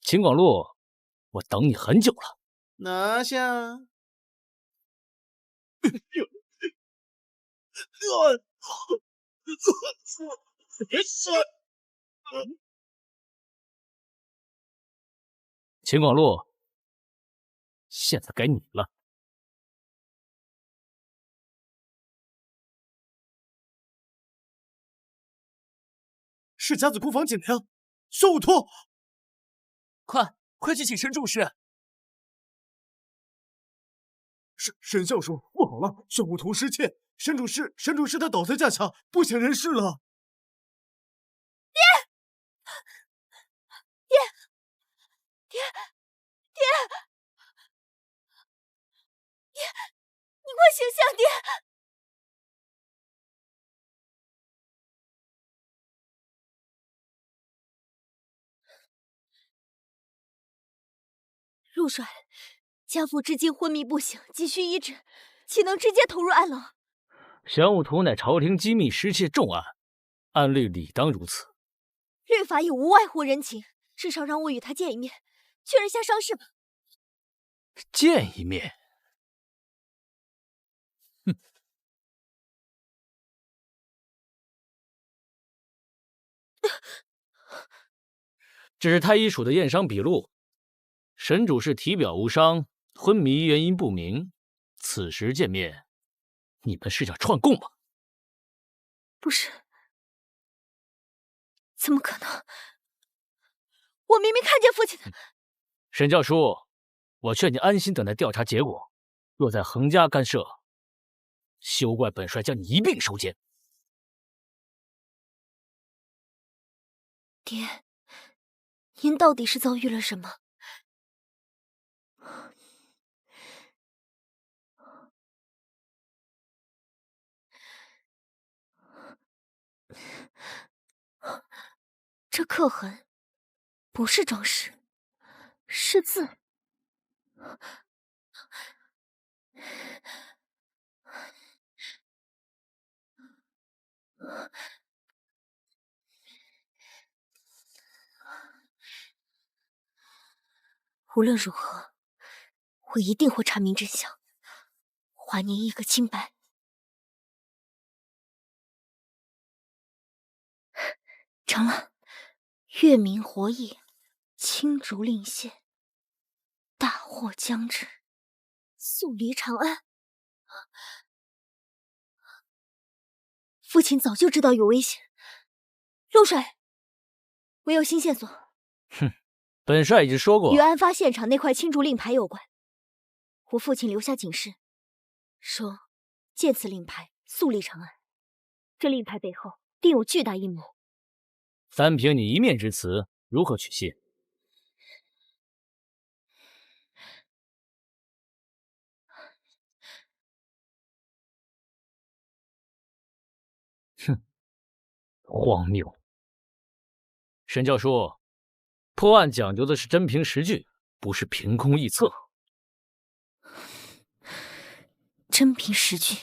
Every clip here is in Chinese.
秦广禄，我等你很久了。拿下！秦广禄，现在该你了。是甲子库房锦良，玄武图，快去请神主事！沈教授，不好了，玄武图失窃，神主事他倒在架下，不省人事了。你快醒醒，爹！陆帅，家父至今昏迷不醒，急需医治，岂能直接投入暗牢？玄武图乃朝廷机密失窃重案，按律理当如此。律法也无外乎人情，至少让我与他见一面，确认下伤势吧。见一面？哼！这是太医署的验伤笔录，神主事体表无伤，昏迷原因不明。此时见面，你们是想串供吗？不是，怎么可能？我明明看见父亲的。沈教书，我劝你安心等待调查结果。若在横加干涉，休怪本帅将你一并收监。爹，您到底是遭遇了什么？这刻痕不是装饰，是字。无论如何，我一定会查明真相，还您一个清白。成了，月明活意，青竹令现，大祸将至，速离长安。父亲早就知道有危险。陆帅，我有新线索。哼，本帅已经说过，与案发现场那块青竹令牌有关。我父亲留下警示，说见此令牌，速离长安。这令牌背后定有巨大阴谋。单凭你一面之词，如何取信？哼，荒谬！沈教书，破案讲究的是真凭实据，不是凭空臆测。真凭实据，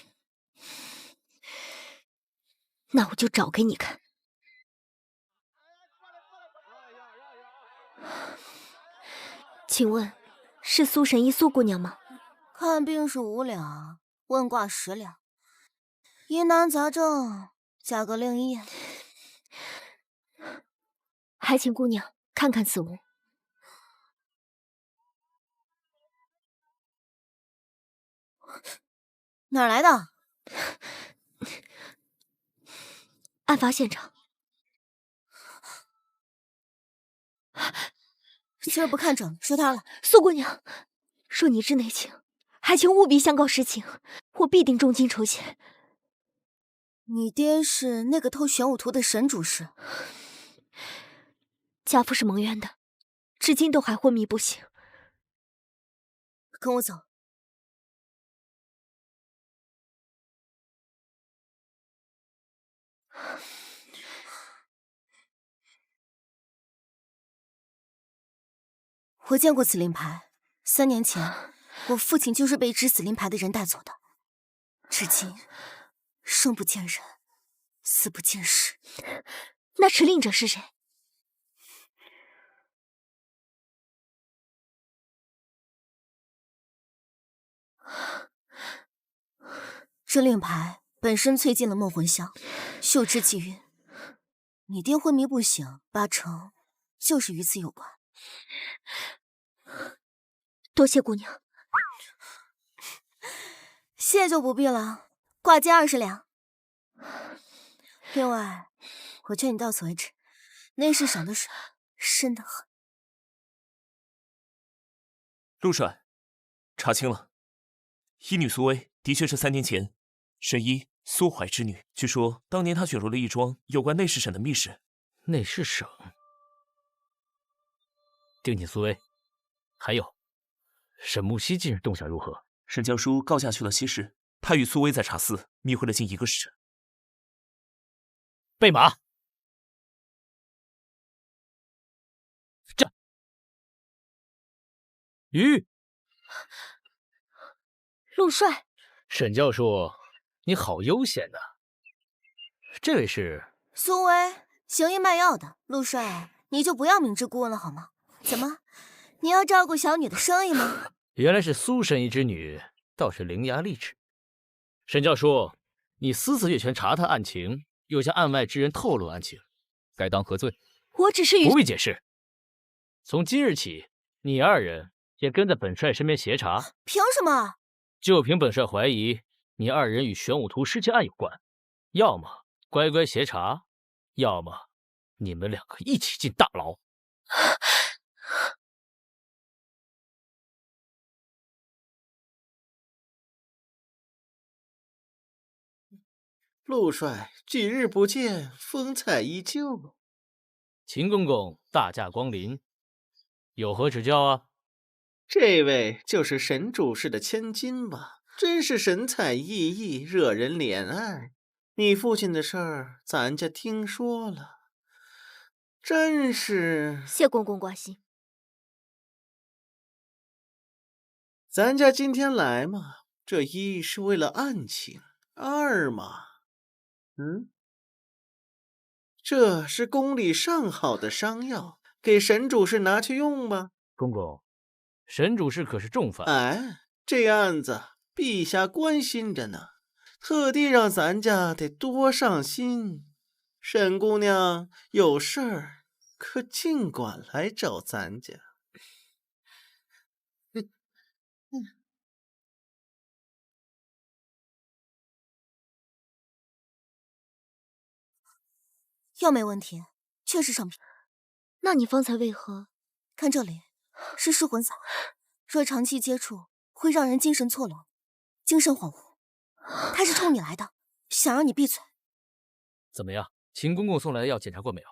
那我就找给你看。请问，是苏神医苏姑娘吗？看病是5两，问卦10两，疑难杂症加个令医。还请姑娘看看此物。哪儿来的？案发现场。今儿不看诊，说他了。苏姑娘，若你知内情，还请务必相告实情，我必定重金筹钱。你爹是那个偷玄武图的神主事，家父是蒙冤的，至今都还昏迷不醒。跟我走。我见过此令牌，3年前，我父亲就是被执此令牌的人带走的，至今生不见人，死不见尸。那持令者是谁？这令牌本身淬进了墨魂香，嗅之即晕。你爹昏迷不醒，八成就是与此有关。多谢姑娘。谢就不必了，挂件20两。另外，我劝你到此为止，内室省的水深得很。陆帅，查清了，医女苏薇的确是3年前神医苏怀之女。据说当年她卷入了一桩有关内侍省的密事。内侍省，定锦苏薇，还有沈木溪近日动向如何？沈教书告假去了西市，他与苏薇在茶肆密会了近1个时辰。备马。战。吁。陆帅，沈教授，你好悠闲呐。这位是苏薇，行医卖药的。陆帅，你就不要明知故问了好吗？怎么，你要照顾小女的生意吗？原来是苏神医之女，倒是伶牙俐齿。沈教授，你私自越权查探案情，又向案外之人透露案情，该当何罪？我只是不必解释。从今日起，你2人便跟在本帅身边协查。凭什么？就凭本帅怀疑你2人与玄武图失窃案有关，要么乖乖协查，要么你们2个一起进大牢。陆帅，几日不见，风采依旧。秦公公大驾光临，有何指教啊？这位就是沈主事的千金吧？真是神采奕奕，惹人怜爱。你父亲的事儿，咱家听说了，真是……谢公公关心。咱家今天来嘛，这一是为了案情，二嘛，这是宫里上好的伤药，给沈主事拿去用吧。公公，沈主事可是重犯。哎，这案子陛下关心着呢，特地让咱家得多上心。沈姑娘有事儿，可尽管来找咱家。药没问题，确实上品。那你方才为何？看这里，是失魂散，若长期接触，会让人精神错乱、精神恍惚。他是冲你来的，想让你闭嘴。怎么样？秦公公送来的药检查过没有？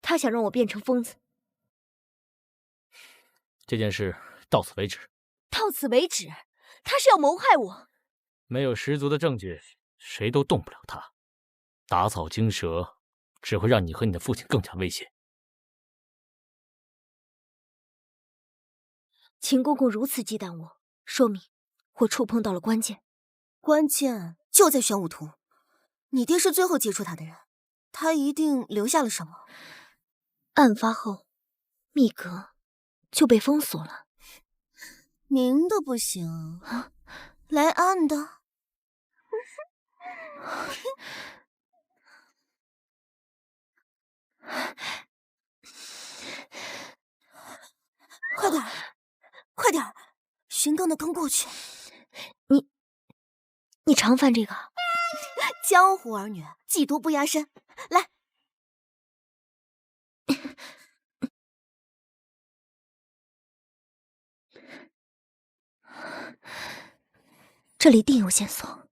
他想让我变成疯子。这件事到此为止。到此为止？他是要谋害我。没有十足的证据，谁都动不了他。打草惊蛇，只会让你和你的父亲更加危险。秦公公如此忌惮我，说明我触碰到了关键。关键就在玄武图。你爹是最后接触他的人，他一定留下了什么。案发后，密阁就被封锁了。明的不行，来暗的。快点，快点，寻更的更过去。你常犯这个？江湖儿女，技多不压身。来。这里定有线索。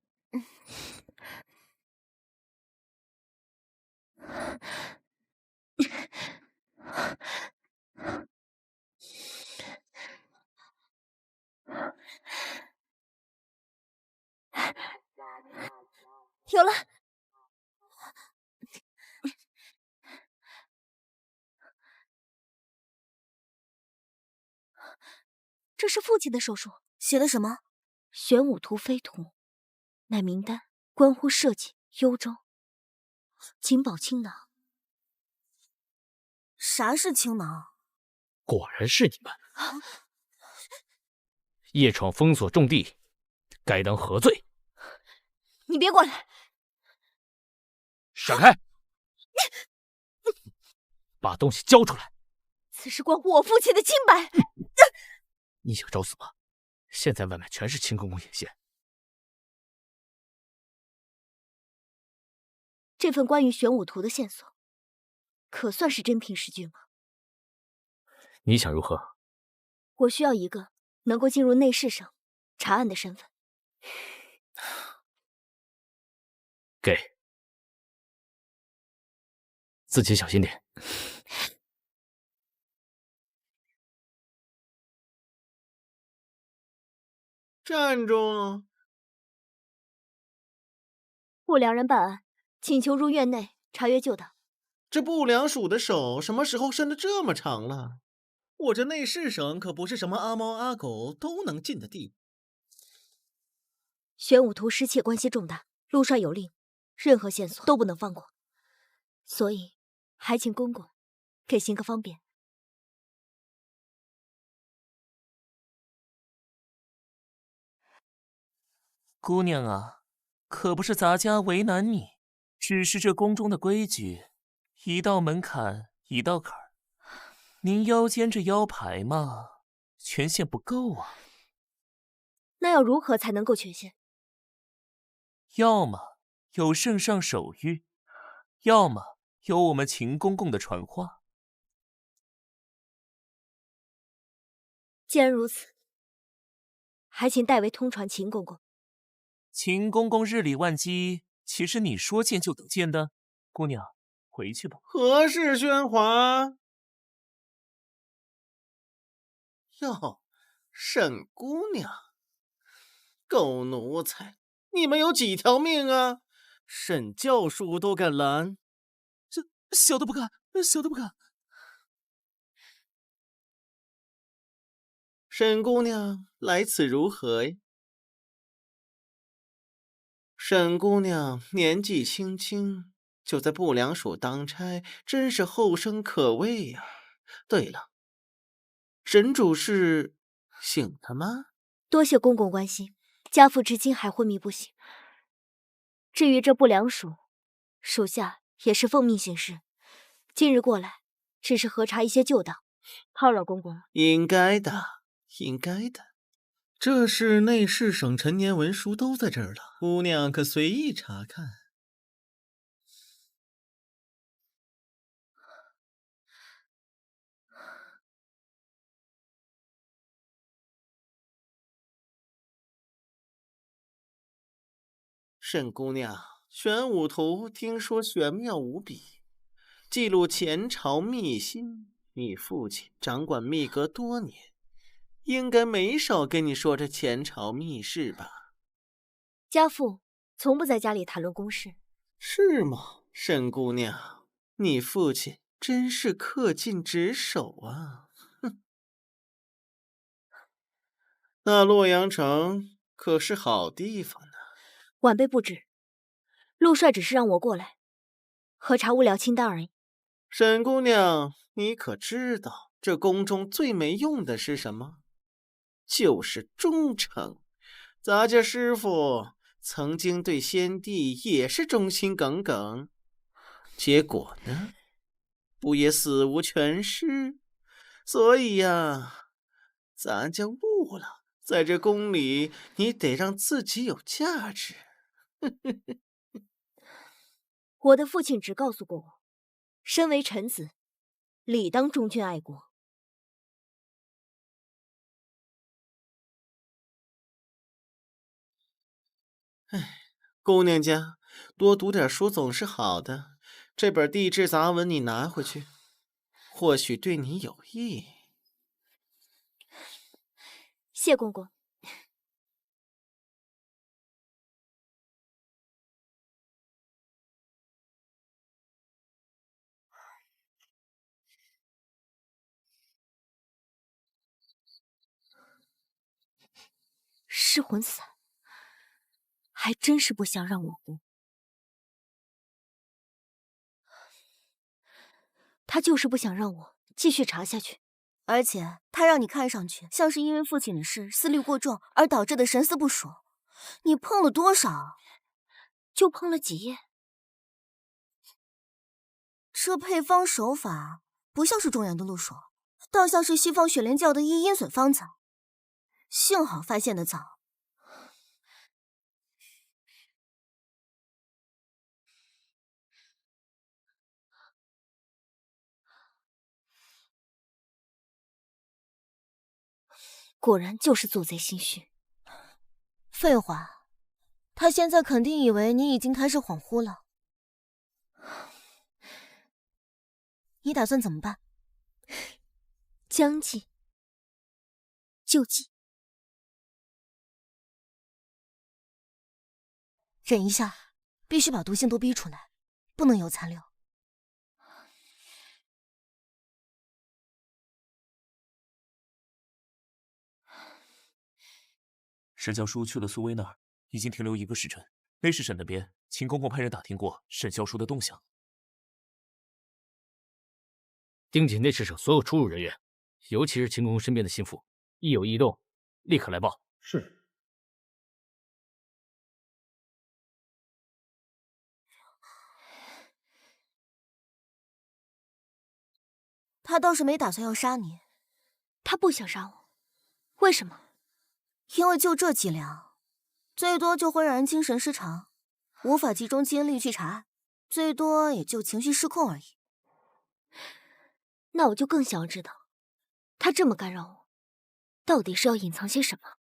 有了。这是父亲的手书，写的什么？玄武图飞图，乃名单，关乎社稷幽州。锦宝青囊。啥是青囊？果然是你们！夜闯封锁重地，该当何罪？你别过来！闪开！把东西交出来！此事关乎我父亲的清白。你想找死吗？现在外面全是秦公公眼线。这份关于玄武图的线索，可算是真凭实据吗？你想如何？我需要一个能够进入内侍省查案的身份。给。自己小心点。站住！不良人办案，请求入院内查阅旧档。这不良鼠的手什么时候伸得这么长了？我这内侍省可不是什么阿猫阿狗都能进的地步。玄武图失窃关系重大，陆帅有令，任何线索都不能放过，所以还请公公给行个方便。姑娘啊，可不是咱家为难你，只是这宫中的规矩，一道门槛一道坎儿。您腰间这腰牌嘛，权限不够啊。那要如何才能够权限？要么有圣上手谕，要么有我们秦公公的传话。既然如此，还请代为通传秦公公。秦公公日理万机，岂是你说见就能见的？姑娘，回去吧。何事喧哗？哟，沈姑娘，狗奴才，你们有几条命啊？沈教书都敢拦？小的不敢，小的不敢。沈姑娘来此如何呀？沈姑娘年纪轻轻，就在不良署当差，真是后生可畏呀。对了，沈主事醒了吗？多谢公公关心，家父至今还昏迷不醒。至于这不良署，属下也是奉命行事，今日过来只是核查一些旧档，叨扰公公了。应该的，应该的。这是内侍省陈年文书都在这儿了，姑娘可随意查看。沈姑娘，玄武图听说玄妙无比，记录前朝秘辛。你父亲掌管秘阁多年，应该没少跟你说这前朝秘事吧？家父从不在家里谈论公事。是吗，沈姑娘？你父亲真是恪尽职守啊！哼，那洛阳城可是好地方呢。晚辈不知，陆帅只是让我过来核查物料清单而已。沈姑娘，你可知道这宫中最没用的是什么？就是忠诚。咱家师傅曾经对先帝也是忠心耿耿，结果呢，不也死无全尸？所以呀，咱家悟了，在这宫里，你得让自己有价值。我的父亲只告诉过我，身为臣子，理当忠君爱国。哎，姑娘家多读点书总是好的。这本地质杂文你拿回去，或许对你有益。谢公公。噬魂散，还真是不想让我活。他就是不想让我继续查下去。而且他让你看上去像是因为父亲的事思虑过重而导致的神思不属。你碰了多少？就碰了几页。这配方手法不像是中原的路数，倒像是西方雪莲教的一阴损方子。幸好发现的早。果然就是做贼心虚。废话，他现在肯定以为你已经开始恍惚了。你打算怎么办？将计就计。忍一下，必须把毒性都逼出来，不能有残留。沈教书去了苏薇那儿，已经停留1个时辰。内侍省那边，秦公公派人打听过沈教书的动向，盯紧内侍省所有出入人员，尤其是秦公公身边的心腹，一有异动，立刻来报。是。他倒是没打算要杀你。他不想杀我，为什么？因为就这剂量，最多就会让人精神失常，无法集中精力去查案，最多也就情绪失控而已。那我就更想要知道，他这么干扰我，到底是要隐藏些什么？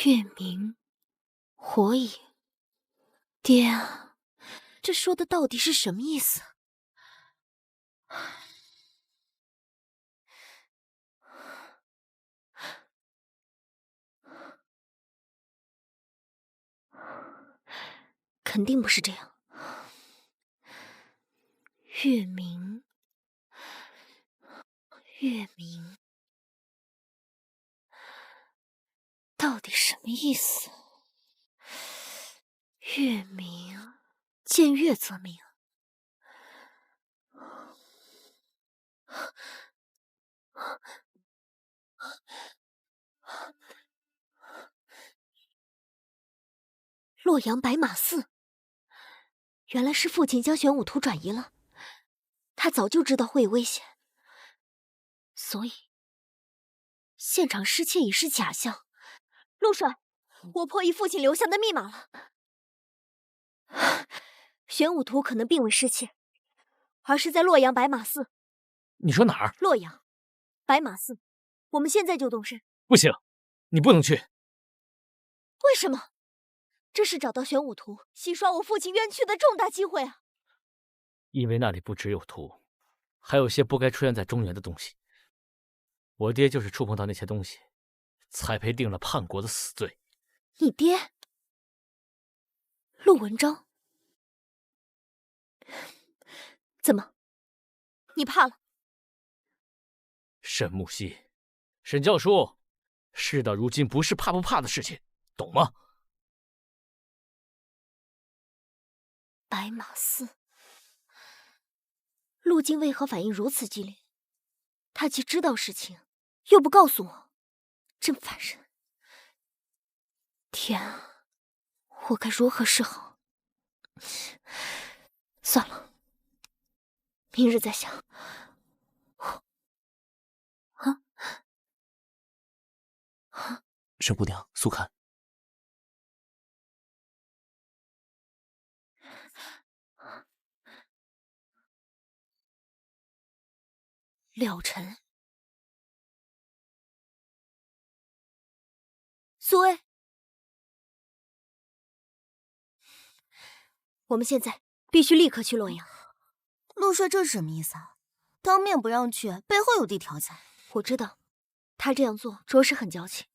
月明火影，爹啊，这说的到底是什么意思？肯定不是这样。月明，月明，到底什么意思？月明，见月则明。洛阳白马寺，原来是父亲将玄武图转移了。他早就知道会有危险，所以现场失窃已是假象。陆帅，我破译父亲留下的密码了。玄武图可能并未失窃，而是在洛阳白马寺。你说哪儿？洛阳白马寺，我们现在就动身。不行，你不能去。为什么？这是找到玄武图，洗刷我父亲冤屈的重大机会啊！因为那里不只有图，还有些不该出现在中原的东西。我爹就是触碰到那些东西，才被定了叛国的死罪。你爹？陆文章？怎么？你怕了？沈木兮，沈教书，事到如今不是怕不怕的事情，懂吗？白马寺，陆京为何反应如此激烈？他既知道事情，又不告诉我，真烦人！天啊，我该如何是好？算了，明日再想。沈姑娘，速看。了尘，苏薇，我们现在必须立刻去洛阳。陆帅，这是什么意思啊？当面不让去，背后有地条件。我知道，他这样做着实很矫情，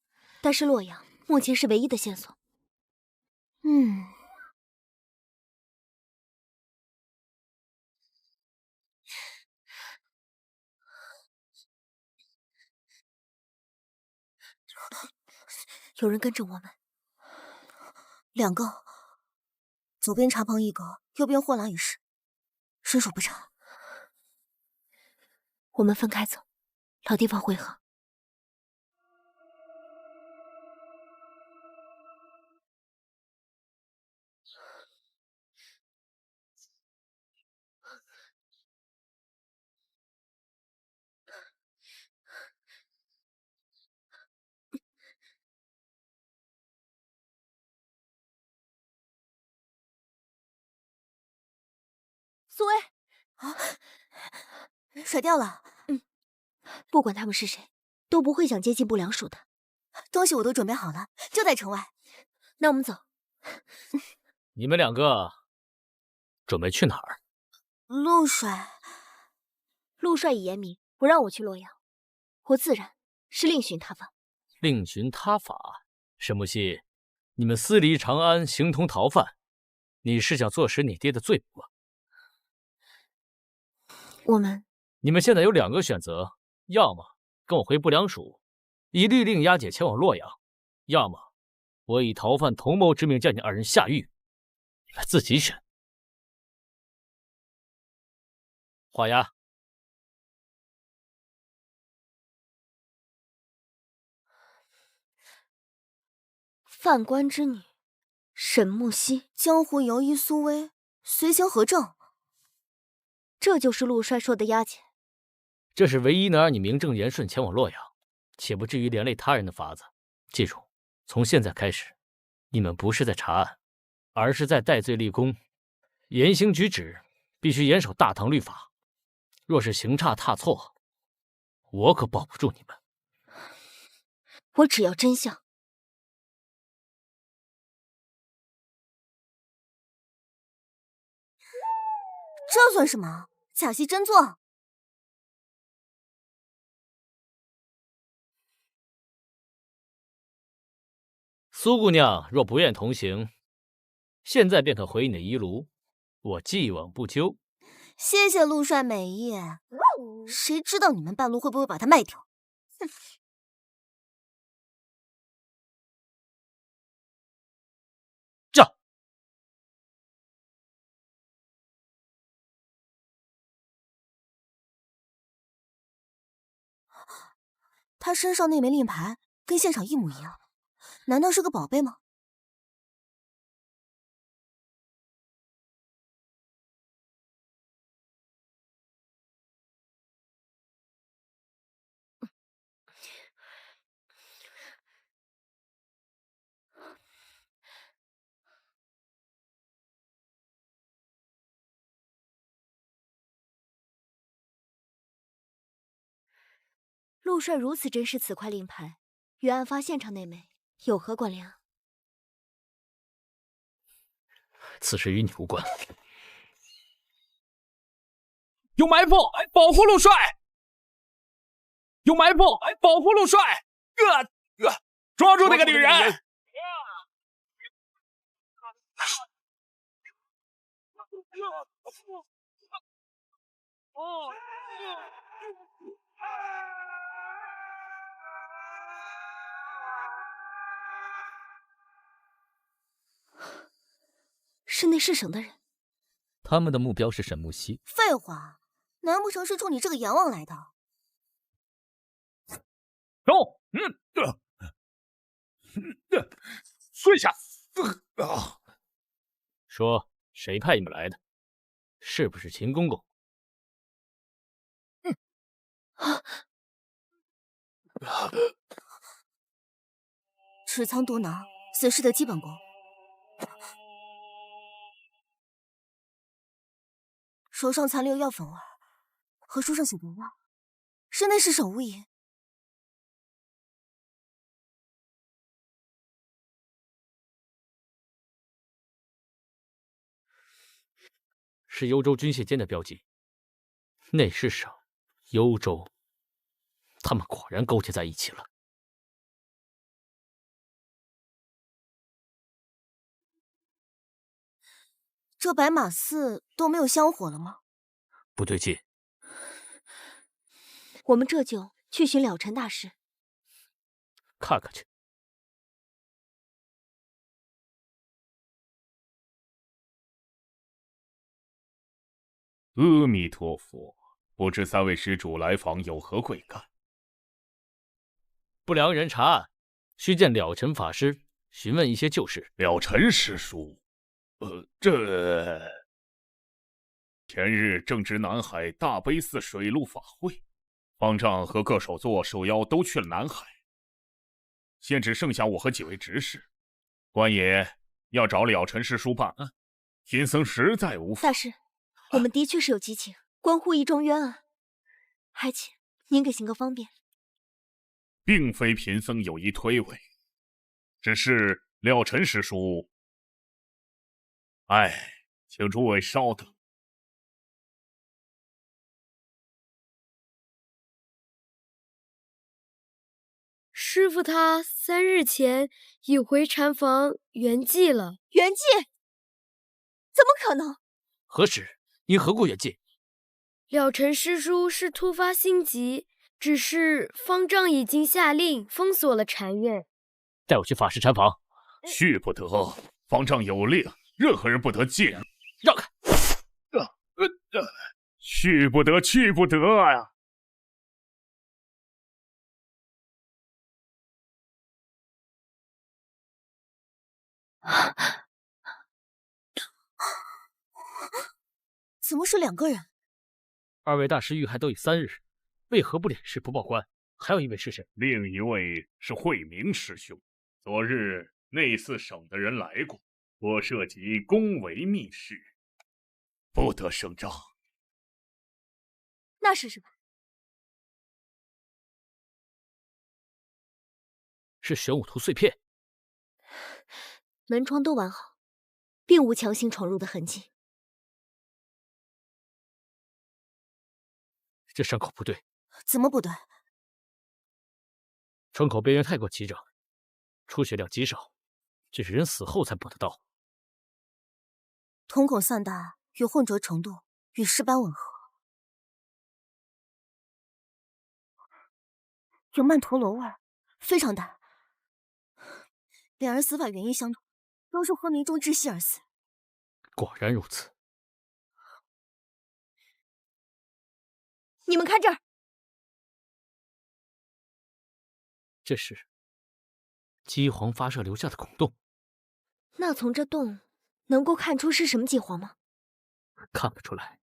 但是洛阳目前是唯一的线索。有人跟着我们。2个，左边茶棚1个，右边货郎也是，身手不差。我们分开走，老地方汇合。苏薇，甩掉了。不管他们是谁，都不会想接近不良署的。东西我都准备好了，就在城外。那我们走。你们2个准备去哪儿？陆帅，陆帅已言明不让我去洛阳，我自然是另寻他法。另寻他法？沈木溪，你们私离长安，形同逃犯，你是想坐实你爹的罪名吗？你们现在有2个选择，要么跟我回不良署，以律令押解前往洛阳，要么我以逃犯同谋之名将你2人下狱，你们自己选。画押。犯官之女沈木溪，江湖游医苏薇，随行何证？这就是陆帅说的押解。这是唯一能让你名正言顺前往洛阳，且不至于连累他人的法子。记住，从现在开始，你们不是在查案，而是在戴罪立功。言行举止必须严守大唐律法，若是行差踏错，我可保不住你们。我只要真相。这算什么？假戏真做。苏姑娘若不愿同行，现在便可回你的衣炉，我既往不咎。谢谢陆帅美意，谁知道你们半路会不会把它卖掉？哼！这他身上那枚令牌跟现场一模一样，难道是个宝贝吗？陆帅如此珍视此块令牌，与案发现场那枚有何关联？此事与你无关。有埋伏，保护陆帅！有埋伏，保护陆帅！抓住那个女人！是内侍省的人。他们的目标是沈木溪。废话，难不成是冲你这个阎王来的？走，跪下！说谁派你们来的？是不是秦公公？持仓夺囊，随时的基本功。手上残留药粉味，和书上写的一样，是内侍省无疑。是幽州军械监的标记。内侍省、幽州，他们果然勾结在一起了。这白马寺都没有香火了吗？不对劲。我们这就去寻了尘大师，看看去。阿弥陀佛，不知三位施主来访有何贵干？不良人查案，需见了尘法师询问一些旧事。了尘师叔，前日正值南海大悲寺水陆法会，方丈和各首座受邀都去了南海，现只剩下我和几位执事。官爷要找了尘师叔办案，贫僧实在无法。大师，我们的确是有急情，关乎一桩冤案，还请您给行个方便。并非贫僧有意推诿，只是了尘师叔，请诸位稍等。师傅他3日前已回禅房圆寂了。圆寂？怎么可能？何时？因何故圆寂？了尘师叔是突发心急，只是方丈已经下令封锁了禅院。带我去法师禅房。去不得，方丈有令，任何人不得进入。让开！去不得，去不得呀！怎么是2个人？二位大师遇害都已3日，为何不领事不报官？还有一位是谁？另一位是慧明师兄。昨日内寺省的人来过，或涉及宫闱密事，不得声张。那是什么？是玄武图碎片。门窗都完好，并无强行闯入的痕迹。这伤口不对。怎么不对？窗口边缘太过齐整，出血量极少，这是人死后才补的刀。瞳孔散大与混浊程度与尸斑吻合，有曼陀罗味，非常淡。2人死法原因相同，都是昏迷中窒息而死。果然如此。你们看这儿，这是机皇发射留下的孔洞。那从这洞能够看出是什么机皇吗？看不出来。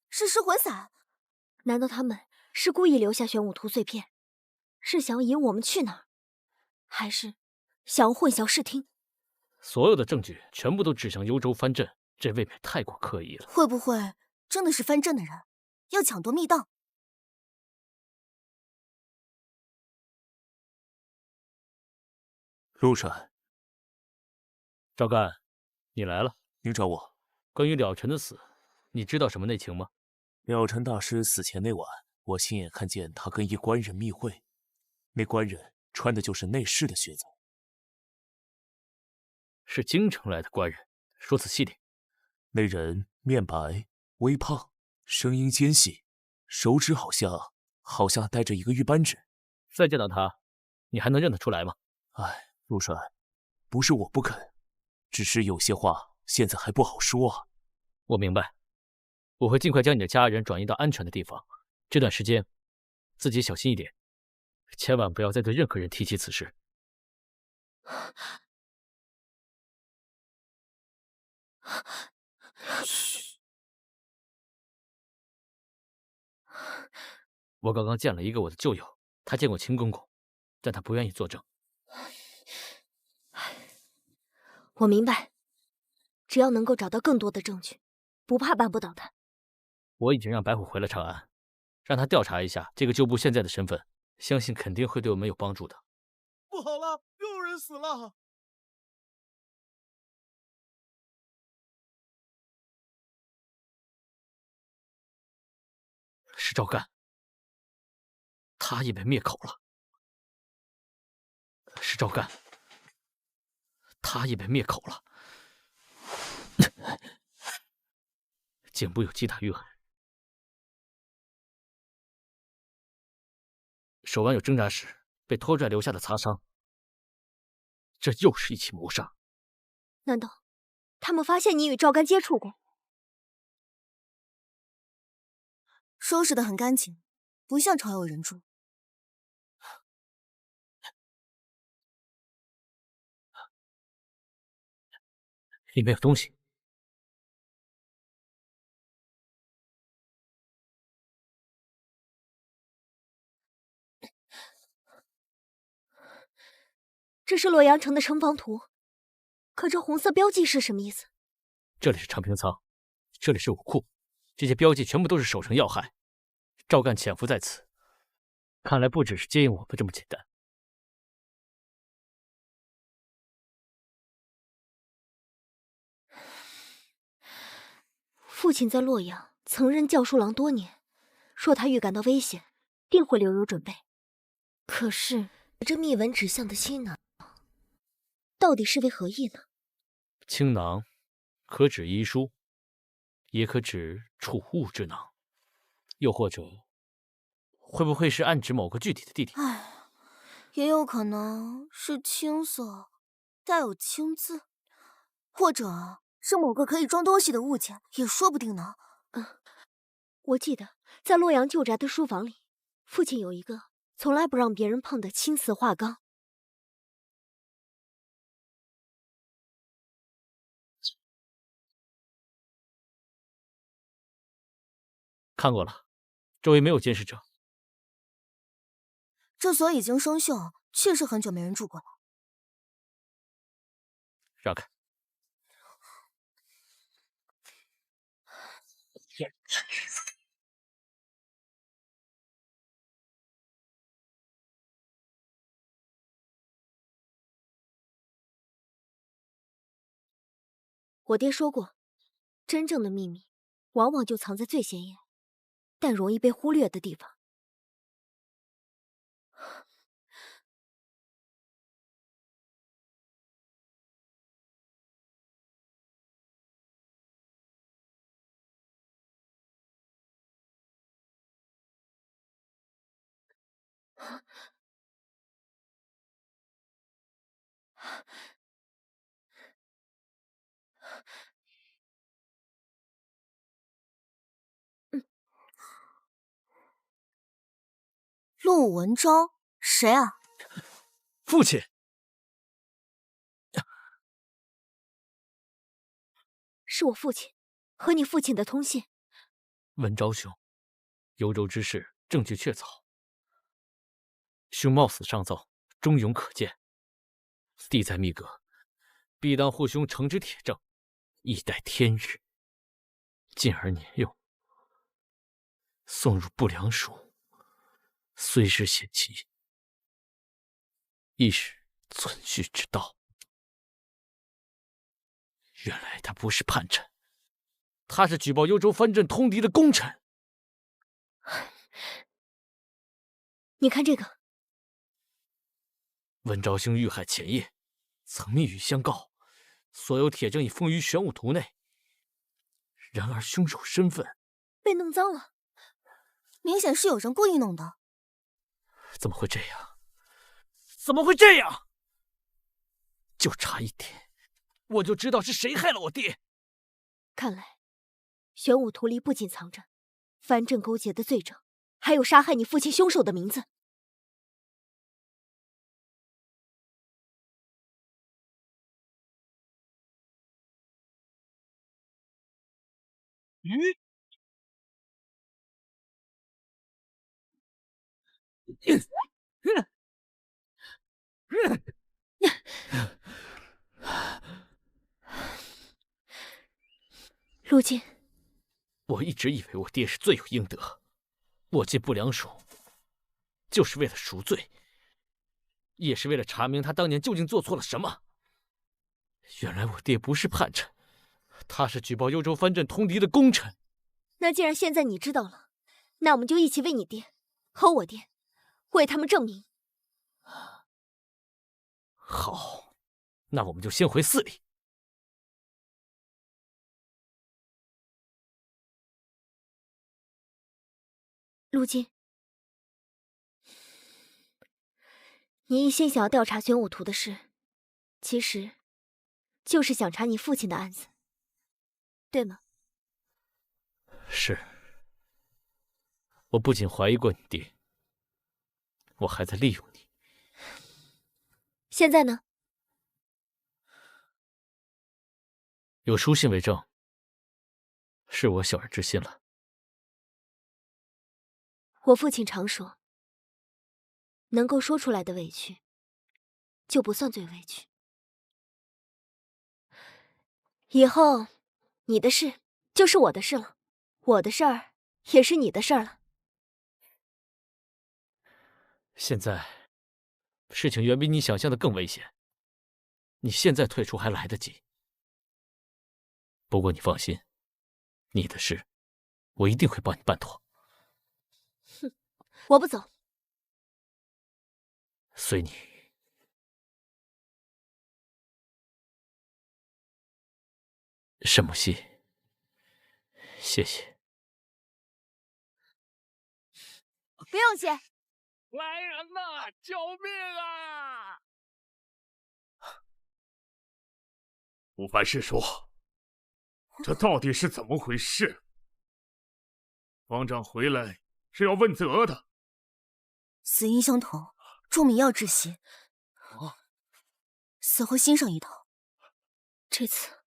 是失魂散？难道他们是故意留下玄武图碎片，是想要引我们去哪儿，还是想要混淆视听？所有的证据全部都指向幽州藩镇，这未免太过刻意了。会不会真的是藩镇的人要抢夺密道？陆帅，赵干，你来了。您找我？关于了尘的死，你知道什么内情吗？了尘大师死前那晚，我亲眼看见他跟一官人密会，那官人穿的就是内侍的靴子。是京城来的官人，说仔细点。那人面白微胖，声音尖细，手指好像戴着一个玉扳指。再见到他，你还能认得出来吗？陆帅，不是我不肯，只是有些话现在还不好说啊。我明白，我会尽快将你的家人转移到安全的地方。这段时间，自己小心一点，千万不要再对任何人提起此事。嘘，我刚刚见了一个我的旧友，他见过秦公公，但他不愿意作证。我明白，只要能够找到更多的证据，不怕办不倒他。我已经让白虎回了长安，让他调查一下这个旧部现在的身份，相信肯定会对我们有帮助的。不好了，又有人死了！是赵干，他也被灭口了。是赵干，他也被灭口了。颈部有击打淤痕，手腕有挣扎时被拖拽留下的擦伤。这又是一起谋杀。难道他们发现你与赵干接触过，收拾得很干净，不像常有人住。里面有东西。这是洛阳城的城防图，可这红色标记是什么意思？这里是长平仓，这里是武库，这些标记全部都是守城要害。赵干潜伏在此，看来不只是接应我们这么简单。父亲在洛阳曾任教书郎多年，若他预感到危险，定会留有准备。可是这密文指向的新囊，到底是为何意呢？青囊可指医书，也可指储物之囊，又或者会不会是暗指某个具体的地点？唉，也有可能是青色，带有青字，或者是某个可以装东西的物件，也说不定呢。我记得在洛阳旧宅的书房里，父亲有一个从来不让别人碰的青瓷画缸。看过了，周围没有监视者。这所已经生锈，确实很久没人住过了。让开！我爹说过，真正的秘密往往就藏在最显眼，但容易被忽略的地方。陆文昭，谁啊？父亲，是我父亲，和你父亲的通信。文昭兄，幽州之事证据确凿，兄冒死上奏，忠勇可见。地在密阁，必当护兄诚之铁证，以待天日。进而年幼，送入不良署，虽是险棋，亦是存续之道。原来他不是叛臣，他是举报幽州藩镇通敌的功臣。你看这个，文昭兄遇害前夜，曾密语相告，所有铁证已封于玄武图内。然而凶手身份被弄脏了，明显是有人故意弄的。怎么会这样？怎么会这样？就差一点，我就知道是谁害了我爹。看来玄武图里不仅藏着藩镇勾结的罪证，还有杀害你父亲凶手的名字。陆晋，我一直以为我爹是罪有应得，我进不良署就是为了赎罪，也是为了查明他当年究竟做错了什么。原来我爹不是叛臣，他是举报幽州藩镇通敌的功臣。那既然现在你知道了，那我们就一起为你爹和我爹为他们证明。好，那我们就先回寺里。陆晋，你一心想要调查玄武图的事，其实就是想查你父亲的案子。对吗？是。我不仅怀疑过你爹，我还在利用你。现在呢？有书信为证，是我小人之心了。我父亲常说，能够说出来的委屈，就不算最委屈。以后，你的事就是我的事了，我的事儿也是你的事儿了。现在，事情远比你想象的更危险。你现在退出还来得及。不过你放心，你的事，我一定会帮你办妥。哼，我不走。随你。沈母溪，谢谢。不用谢。来人呐！救命啊！吴凡师叔，这到底是怎么回事？方丈回来是要问责的。死因相同，仲敏要窒息，死后心上一头。这次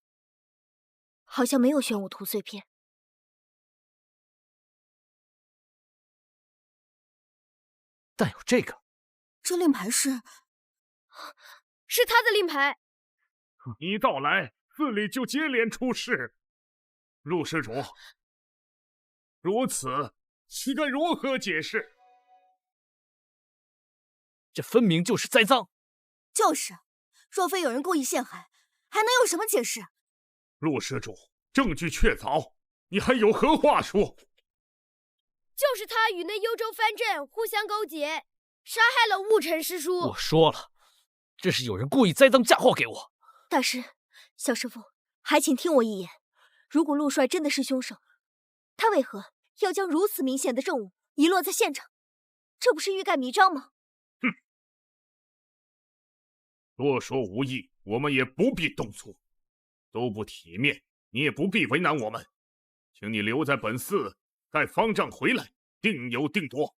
好像没有玄武图碎片。但有这个，这令牌是他的令牌。你一到来，寺里就接连出事。陆施主，如此，岂该如何解释？这分明就是栽赃。就是，若非有人故意陷害，还能有什么解释？陆施主，证据确凿，你还有何话说？就是他与那幽州藩镇互相勾结，杀害了雾尘师叔。我说了，这是有人故意栽赃嫁祸给我。大师，小师傅，还请听我一言。如果陆帅真的是凶手，他为何要将如此明显的证物遗落在现场？这不是欲盖弥彰吗？哼！多说无益，我们也不必动粗，都不体面，你也不必为难我们。请你留在本寺，待方丈回来，定有定夺。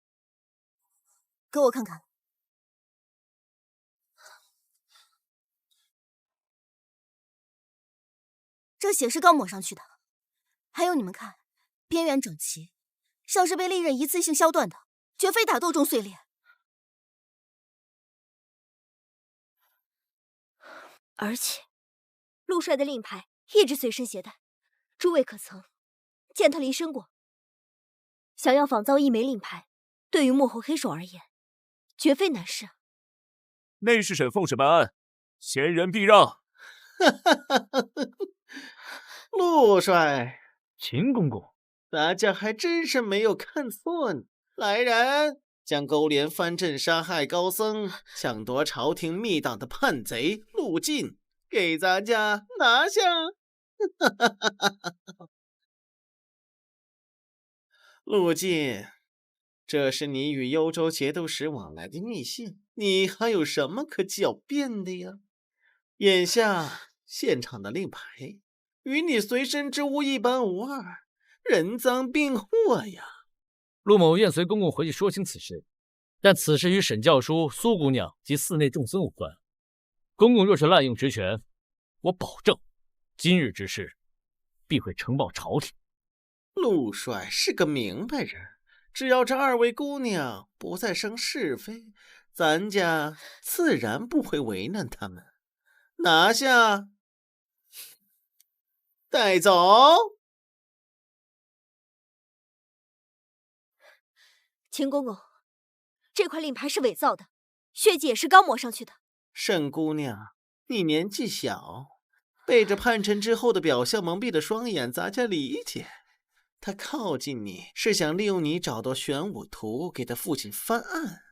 给我看看。这血是刚抹上去的，还有你们看，边缘整齐，像是被利刃一次性削断的，绝非打斗中碎裂。而且，陆帅的令牌一直随身携带，诸位可曾见他离身过？想要仿造一枚令牌，对于幕后黑手而言，绝非难事。内侍审奉旨办案，前人避让。陆帅，秦公公，大家还真是没有看错你。来人，将勾连藩镇杀害高僧、抢夺朝廷密档的叛贼陆进给咱家拿下！陆进，这是你与幽州节度使往来的密信，你还有什么可狡辩的呀？眼下现场的令牌与你随身之物一般无二，人赃并获呀！陆某愿随公公回去说清此事，但此事与沈教书、苏姑娘及寺内众僧无关。公公若是滥用职权，我保证，今日之事必会呈报朝廷。陆帅是个明白人，只要这二位姑娘不再生是非，咱家自然不会为难他们。拿下，带走。秦公公，这块令牌是伪造的，血迹也是刚抹上去的。沈姑娘，你年纪小，被这叛臣之后的表象蒙蔽了双眼，咱家理解。他靠近你是想利用你找到玄武图，给他父亲翻案，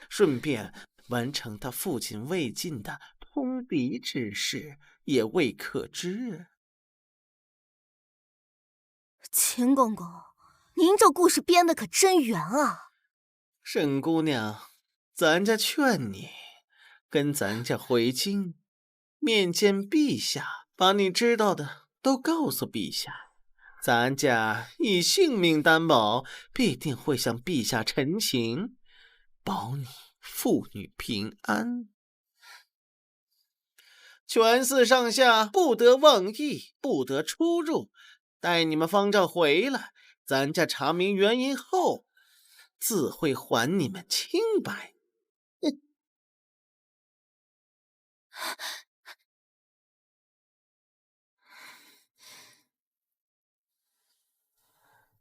顺便完成他父亲未尽的通敌之事，也未可知。秦公公，您这故事编的可真圆啊！沈姑娘，咱家劝你跟咱家回京，面见陛下，把你知道的都告诉陛下，咱家以性命担保，必定会向陛下陈情，保你父女平安。全寺上下不得妄议，不得出入。待你们方丈回来，咱家查明原因后，自会还你们清白。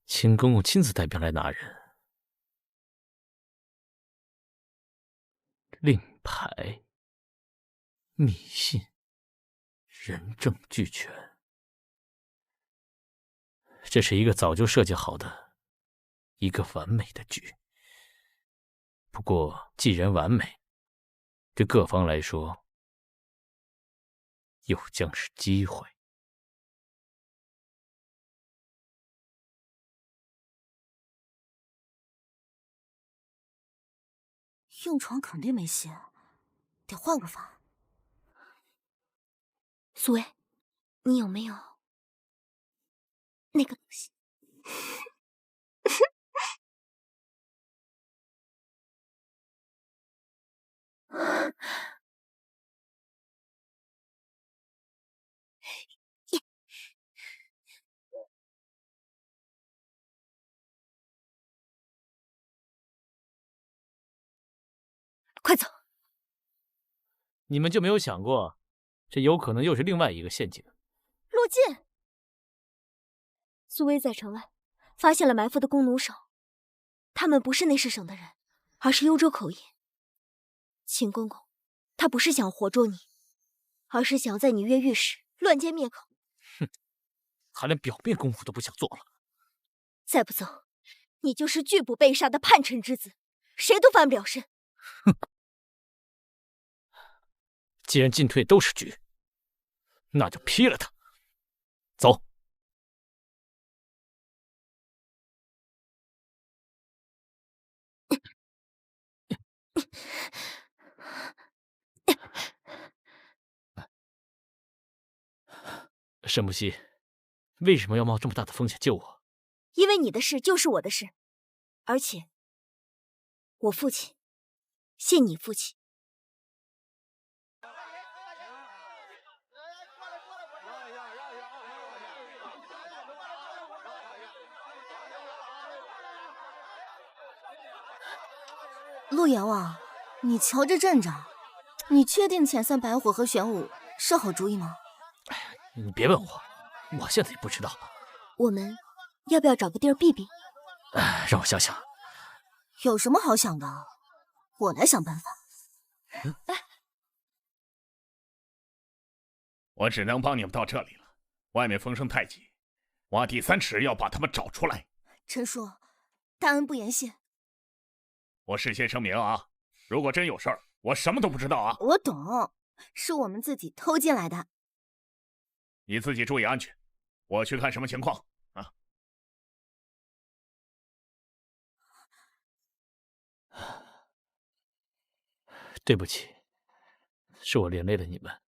秦公公亲自带兵来拿人，令牌、密信、人证俱全，这是一个早就设计好的一个完美的局。不过，既然完美，对各方来说，又将是机会。硬闯肯定没戏，得换个法。苏薇，你有没有那个东西？快走！你们就没有想过，这有可能又是另外一个陷阱？陆晋，苏薇在城外发现了埋伏的弓弩手，他们不是内侍省的人，而是幽州口音。秦公公，他不是想活捉你，而是想要在你越狱时乱箭灭口。哼，他连表面功夫都不想做了。再不走，你就是拒不被杀的叛臣之子，谁都翻不了身。哼。既然进退都是局，那就劈了他。走。沈不息，为什么要冒这么大的风险救我？因为你的事就是我的事，而且我父亲信你父亲。陆阎王，你瞧这阵仗，你确定遣散白虎和玄武是好主意吗？你别问我，我现在也不知道。我们要不要找个地儿避避？让我想想。有什么好想的？我来想办法。我只能帮你们到这里了，外面风声太急，挖地3尺要把他们找出来。陈叔，大恩不言谢。我事先声明啊，如果真有事儿，我什么都不知道啊。我懂，是我们自己偷进来的。你自己注意安全，我去看什么情况啊。对不起，是我连累了你们。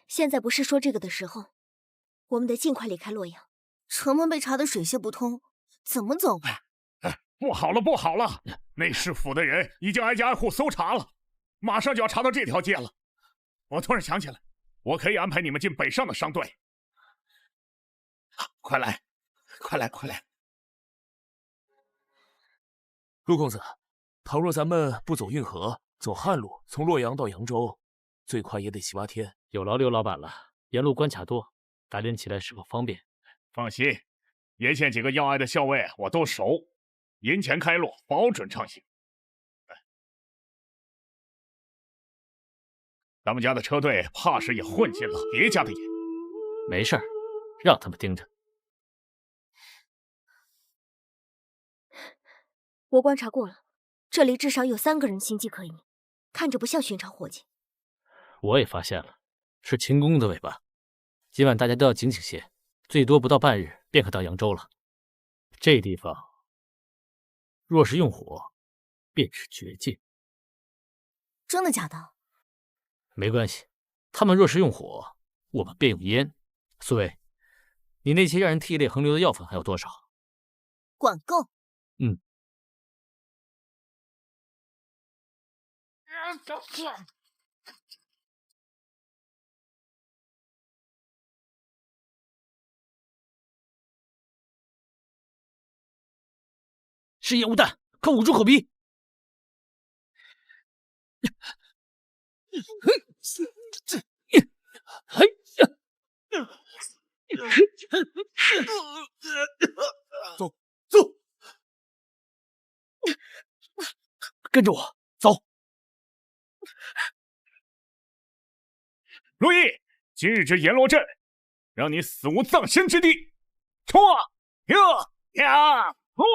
现在不是说这个的时候，我们得尽快离开洛阳。城门被查得水泄不通，怎么走啊？不好了，不好了！内侍府的人已经挨家挨户搜查了，马上就要查到这条街了。我突然想起来，我可以安排你们进北上的商队。快来，快来，快来！陆公子，倘若咱们不走运河，走旱路，从洛阳到扬州，最快也得7、8天。有劳刘老板了，沿路关卡多，打点起来是否方便？放心，沿线几个要隘的校尉我都熟。银钱开路，保准畅行。咱们家的车队怕是也混进了别家的眼。没事儿，让他们盯着。我观察过了，这里至少有3个人形迹可疑，看着不像寻常伙计。我也发现了，是秦公的尾巴。今晚大家都要警醒些，最多不到半日便可到扬州了。这地方若是用火，便是绝境。真的假的？没关系，他们若是用火，我们便用烟。苏薇，你那些让人涕泪横流的药粉还有多少？管够。嗯。是烟雾弹，快捂住口鼻！走走，跟着我走。陆毅，今日之阎罗阵，让你死无葬身之地！冲啊！呀！我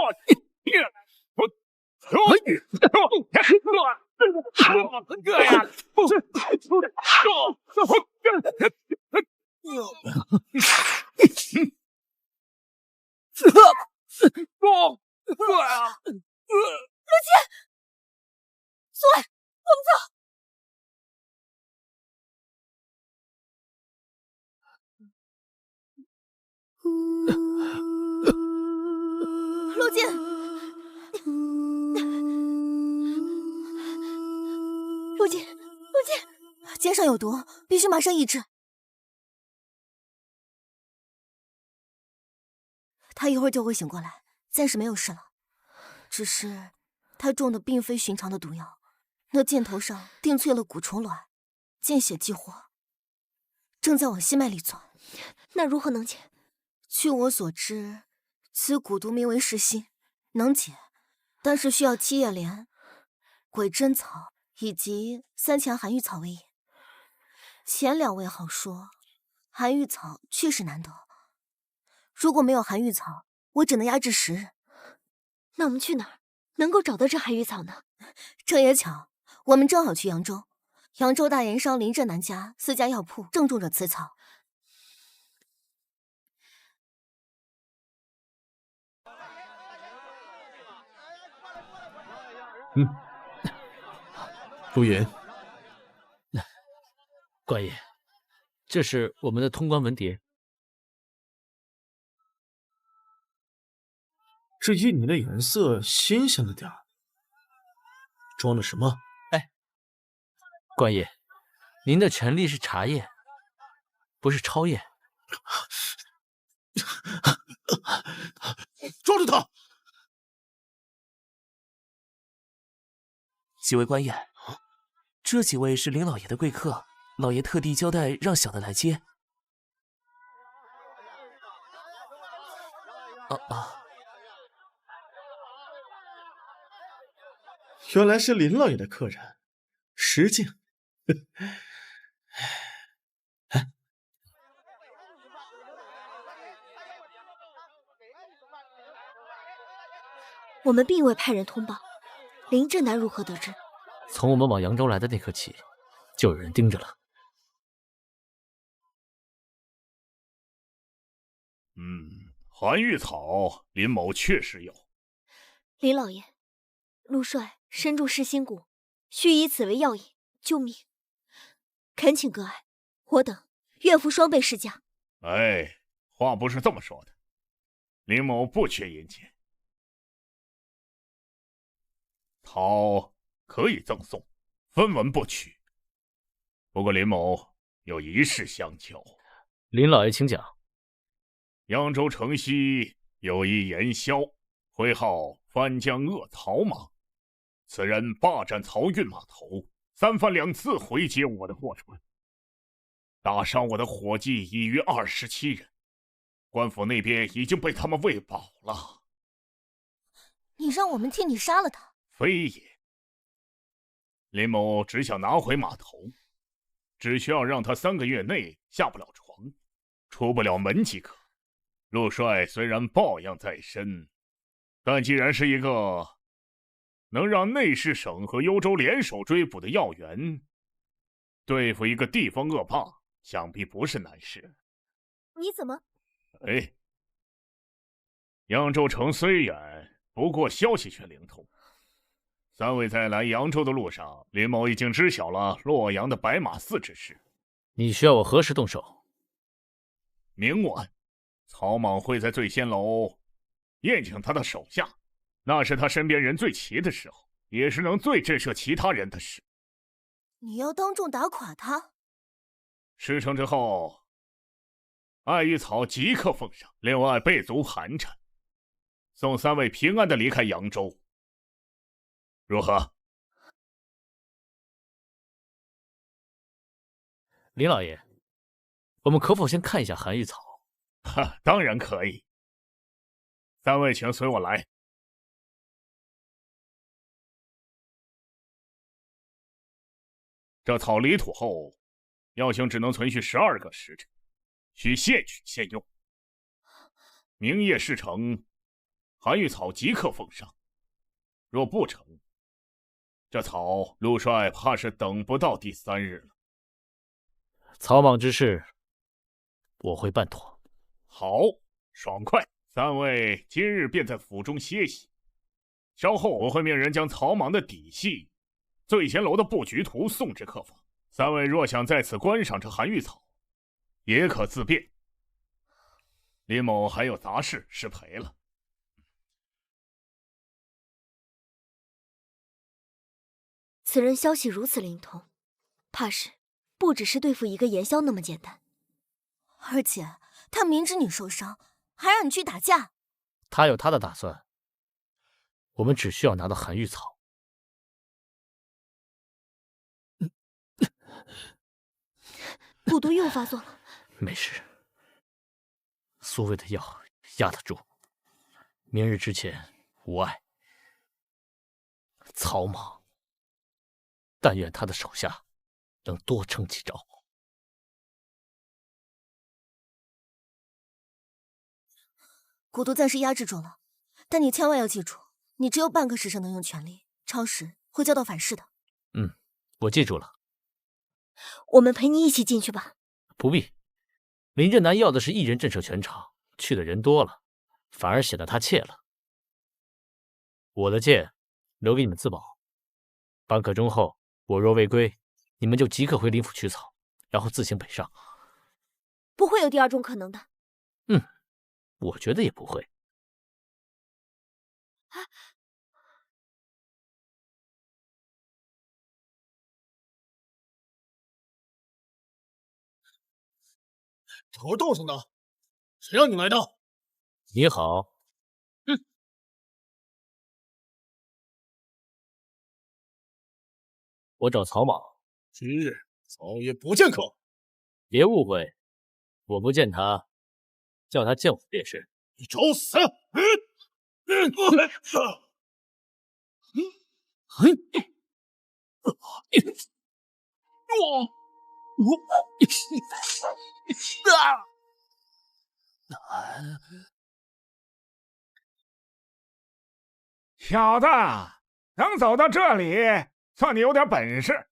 陆剑，陆剑，肩上有毒，必须马上医治。他一会儿就会醒过来，暂时没有事了。只是他中的并非寻常的毒药，那箭头上钉淬了蛊虫卵，见血激活，正在往心脉里钻。那如何能解？据我所知，此蛊毒名为噬心，能解，但是需要七叶莲、鬼针草以及3钱寒玉草为引。前2位好说，寒玉草确实难得。如果没有寒玉草，我只能压制10日。那我们去哪儿能够找到这寒玉草呢？这也巧，我们正好去扬州。扬州大盐商林振南家4家药铺正种着此草。陆岩，官爷，这是我们的通关文牒。这印泥的颜色新鲜了点儿，装的什么？哎，官爷，您的权力是茶叶，不是抄叶。抓住他！几位官爷，这几位是林老爷的贵客，老爷特地交代让小的来接。原来是林老爷的客人，石敬。我们并未派人通报，林振南如何得知？从我们往扬州来的那刻起，就有人盯着了。寒玉草，林某确实有。林老爷，陆帅身中噬心蛊，需以此为药引救命，恳请割爱，我等愿付双倍市价。哎，话不是这么说的，林某不缺银钱，讨可以赠送，分文不取。不过林某有一事相求。林老爷请讲。扬州城西有一盐枭，徽号番江恶曹马。此人霸占漕运码头，3番2次回接我的货船，打伤我的伙计已逾27人。官府那边已经被他们喂饱了。你让我们替你杀了他？非也，林某只想拿回码头，只需要让他3个月内下不了床，出不了门即可。陆帅虽然抱恙在身，但既然是一个能让内侍省和幽州联手追捕的要员，对付一个地方恶霸，想必不是难事。你怎么？扬州城虽远，不过消息却灵通。3位在来扬州的路上，林某已经知晓了洛阳的白马寺之事。你需要我何时动手？明晚，曹莽会在醉仙楼宴请他的手下，那是他身边人最齐的时候，也是能最震慑其他人的事。你要当众打垮他？事成之后，爱玉草即刻奉上，另外备足寒碜，送3位平安的离开扬州，如何？林老爷，我们可否先看一下寒玉草？哈，当然可以。3位请随我来。这草离土后，药性只能存续12个时辰，需现取现用。明夜事成，寒玉草即刻奉上。若不成，这草陆帅怕是等不到第3日了。草莽之事，我会办妥。好，爽快！3位今日便在府中歇息，稍后我会命人将曹莽的底细、醉仙楼的布局图送至客房。3位若想在此观赏这寒玉草，也可自便。林某还有杂事，失陪了。此人消息如此灵通，怕是不只是对付一个炎萧那么简单。而且他明知你受伤，还让你去打架。他有他的打算，我们只需要拿到寒玉草。蛊毒又发作了。没事，苏卫的药压得住。明日之前无碍。曹莽，但愿他的手下能多撑几招。蛊毒暂时压制住了，但你千万要记住，你只有半个时辰能用全力，超时会遭到反噬的。我记住了。我们陪你一起进去吧。不必，林正南要的是一人震慑全场，去的人多了，反而显得他怯了。我的剑留给你们自保。半刻钟后，我若未归，你们就即刻回林府取草，然后自行北上。不会有第2种可能的。我觉得也不会。头冻上的，谁让你来的？你好。我找曹莽。今日曹爷不见客。别误会，我不见他，叫他见我便是。你找死！小子，能走到这里，算你有点本事。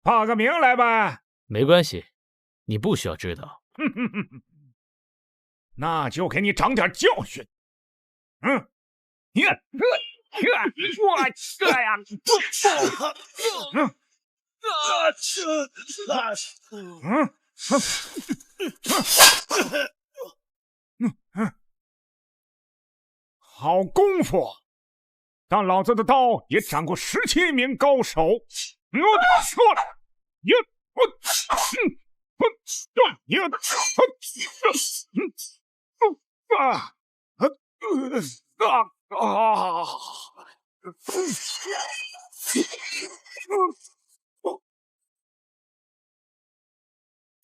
报个名来吧。没关系，你不需要知道。那就给你长点教训。你我这样。好功夫！但老子的刀也斩过17名高手。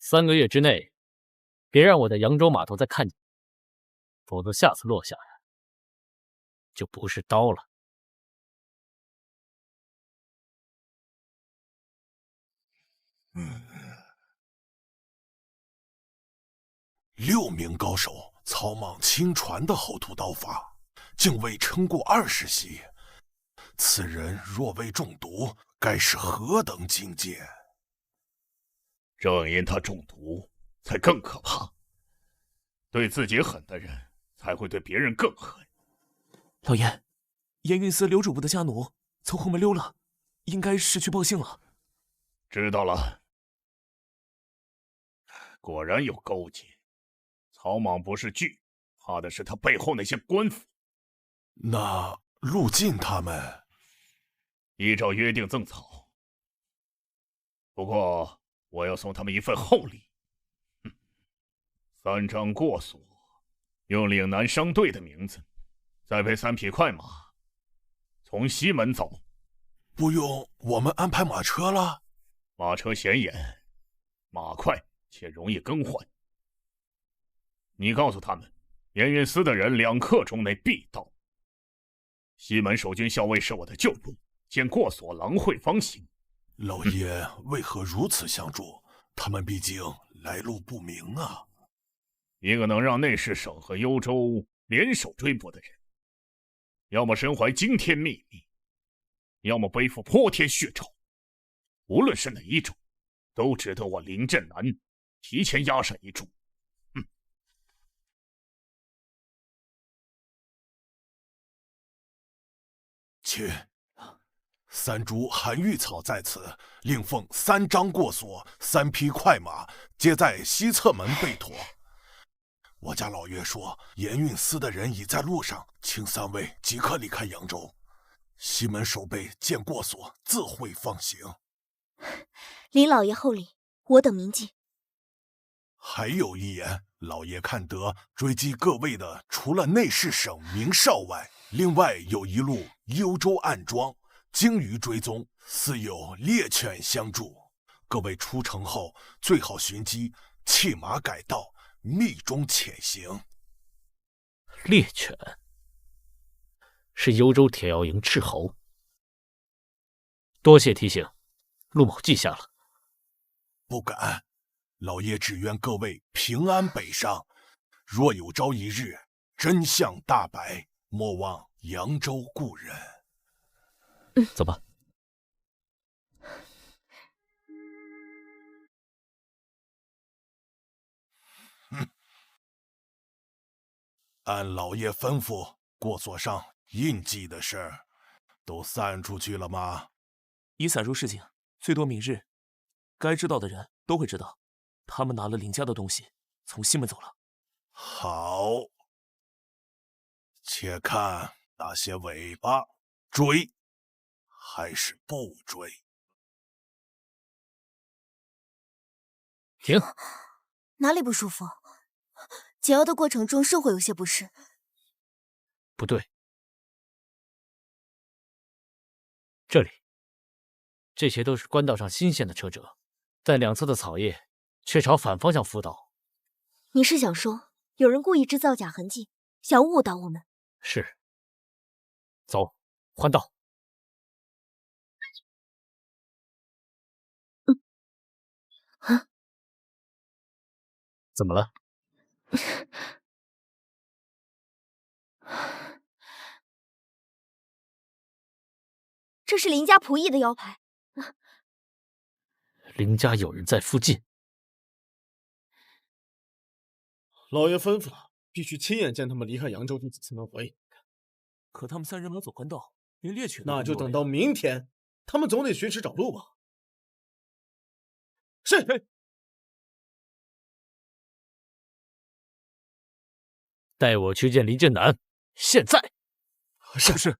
3个月之内，别让我在扬州码头再看见，否则下次落下来就不是刀了。6名高手，曹莽亲传的厚土刀法，竟未撑过20袭。此人若未中毒，该是何等境界？正因他中毒，才更可怕。对自己狠的人，才会对别人更狠。老爷，盐运司刘主簿的家奴从后门溜了，应该是去报信了。知道了。果然有勾结。草莽不是惧，怕的是他背后那些官府。那陆晋他们依照约定赠草，不过我要送他们一份厚礼。3张过所，用岭南商队的名字，再配3匹快马，从西门走。不用我们安排马车了？马车显眼，马快且容易更换。你告诉他们，盐运司的人2刻钟内必到。西门守军校尉是我的旧部，见过所狼狈方行。老爷为何如此相助？他们毕竟来路不明啊。一个能让内侍省和幽州联手追捕的人，要么身怀惊天秘密，要么背负泼天血仇。无论是哪一种，都值得我临阵南提前压上一注。去，3株寒玉草在此，另奉3张过所，3匹快马，皆在西侧门备妥。我家老爷说，盐运司的人已在路上，请3位即刻离开扬州。西门守备见过所，自会放行。林老爷厚礼，我等铭记。还有一言，老爷看得追击各位的，除了内侍省名哨外，另外有一路幽州暗庄，精于追踪，似有猎犬相助。各位出城后，最好寻机弃马改道，密中潜行。猎犬是幽州铁药营斥候。多谢提醒，陆某记下了。不敢，老爷只愿各位平安北上。若有朝一日真相大白，莫忘扬州故人。走吧。按老爷吩咐，过所上印记的事儿都散出去了吗？已散入市井，最多明日，该知道的人都会知道。他们拿了林家的东西，从西门走了。好，且看那些尾巴，追还是不追？停！哪里不舒服？解药的过程中是会有些不适。不对，这里，这些都是官道上新鲜的车辙，但2侧的草叶却朝反方向辅导。你是想说，有人故意制造假痕迹，想误导我们？是。走，换道。怎么了？这是林家仆役的腰牌。林家有人在附近。老爷吩咐了，必须亲眼见他们离开扬州弟子才能回。可他们3人没有走官道，连猎犬……那就等到明天，他们总得寻时找路吧。是。带我去见林正南，现在。是。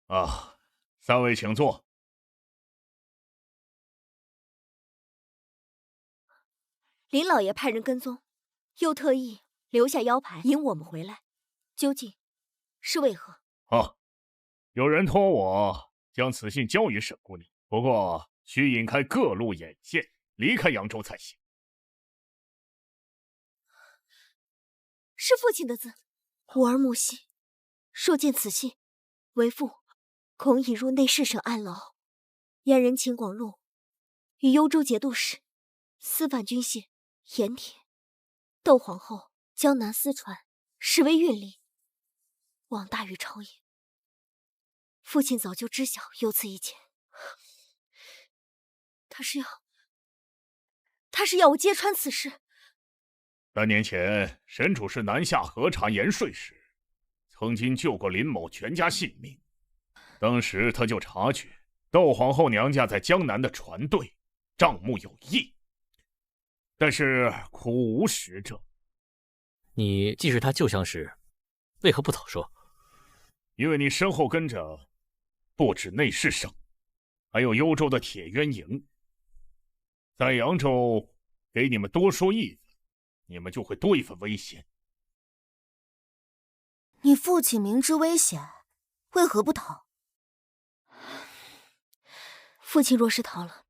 啊，3位请坐。林老爷派人跟踪，又特意留下腰牌引我们回来，究竟是为何？有人托我将此信交于沈姑娘，不过需引开各路眼线，离开扬州才行。是父亲的字，吾儿木兮，若见此信，为父恐已入内侍省暗牢。燕人秦广禄与幽州节度使、司犯军械盐铁、窦皇后江南私传，实为运力，枉大于朝野。父亲早就知晓有此一件，他是要我揭穿此事。3年前，沈主事南下核查盐税时，曾经救过林某全家性命。当时他就察觉窦皇后娘家在江南的船队账目有异，但是苦无实证。你既是他旧相识，为何不早说？因为你身后跟着不止内侍省，还有幽州的铁渊营。在扬州给你们多说一分，你们就会多一份危险。你父亲明知危险，为何不逃？父亲若是逃了，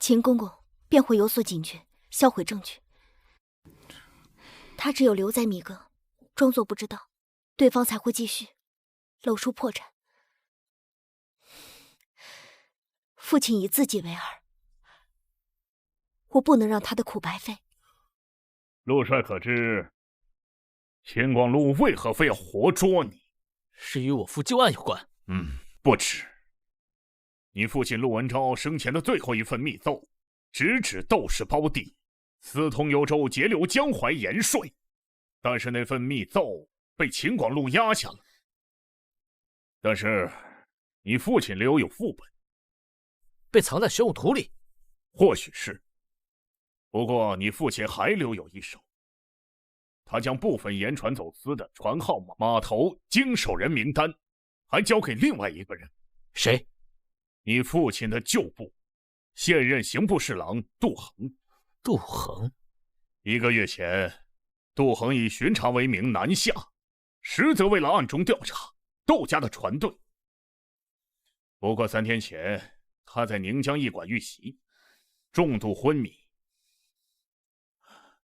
秦公公便会有所警觉，销毁证据。他只有留在米阁，装作不知道，对方才会继续露出破绽。父亲以自己为饵，我不能让他的苦白费。陆帅可知秦广禄为何非要活捉你？是与我父旧案有关。不止。你父亲陆文昭生前的最后一份密奏，直指窦氏胞弟私通幽州截留江淮盐税，但是那份密奏被秦广禄压下了。但是你父亲留有副本，被藏在玄武图里。或许是，不过你父亲还留有一手，他将部分盐船走私的船号码头经手人名单还交给另外一个人。谁？你父亲的旧部，现任刑部侍郎杜衡。杜衡？1个月前，杜衡以巡查为名南下，实则为了暗中调查窦家的船队。不过3天前，他在宁江驿馆遇袭，重度昏迷，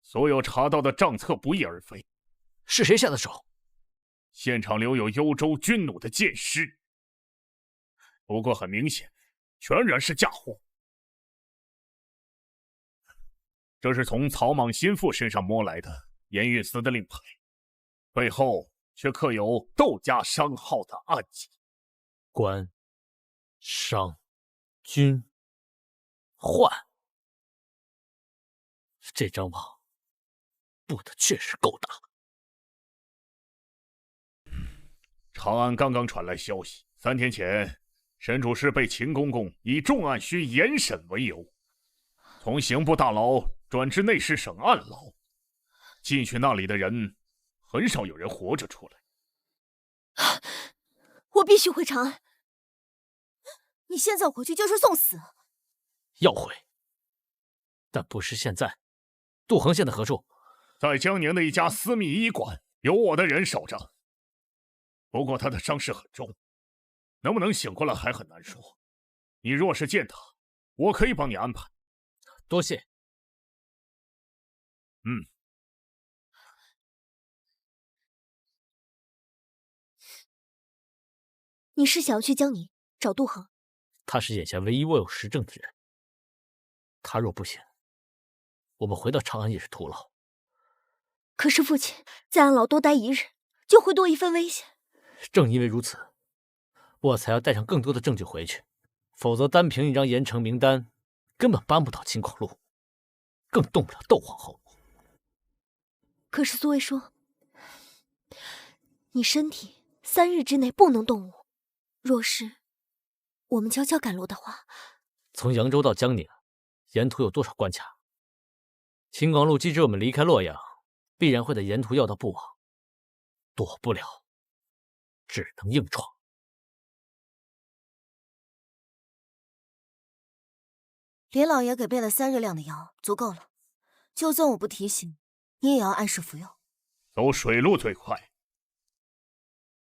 所有查到的账册不翼而飞。是谁下的手？现场留有幽州军弩的箭矢，不过很明显，全然是嫁祸。这是从曹莽心腹身上摸来的盐运司的令牌，背后却刻有窦家商号的暗记。官、商、军、宦，这张网布的确实够大。长安刚刚传来消息，3天前，沈主事被秦公公以重案需严审为由，从刑部大牢转至内侍省暗牢。进去那里的人，很少有人活着出来。我必须回长安。你现在回去就是送死。要回，但不是现在。杜衡现在何处？在江宁的一家私密医馆，有我的人守着。不过他的伤势很重，能不能醒过来还很难说。你若是见他，我可以帮你安排。多谢。你是想要去江宁找杜衡？他是眼下唯一握有实证的人。他若不行，我们回到长安也是徒劳。可是父亲在安牢多待1日，就会多一份危险。正因为如此，我才要带上更多的证据回去，否则单凭一张严惩名单，根本扳不倒秦广禄，更动不了窦皇后。可是苏薇说，你身体3日之内不能动武。若是我们悄悄赶路的话，从扬州到江宁，沿途有多少关卡？秦广禄既知我们离开洛阳，必然会在沿途要到布网，躲不了，只能硬闯。连老爷给备了3日量的药，足够了。就算我不提醒，你也要按时服用。走水路最快，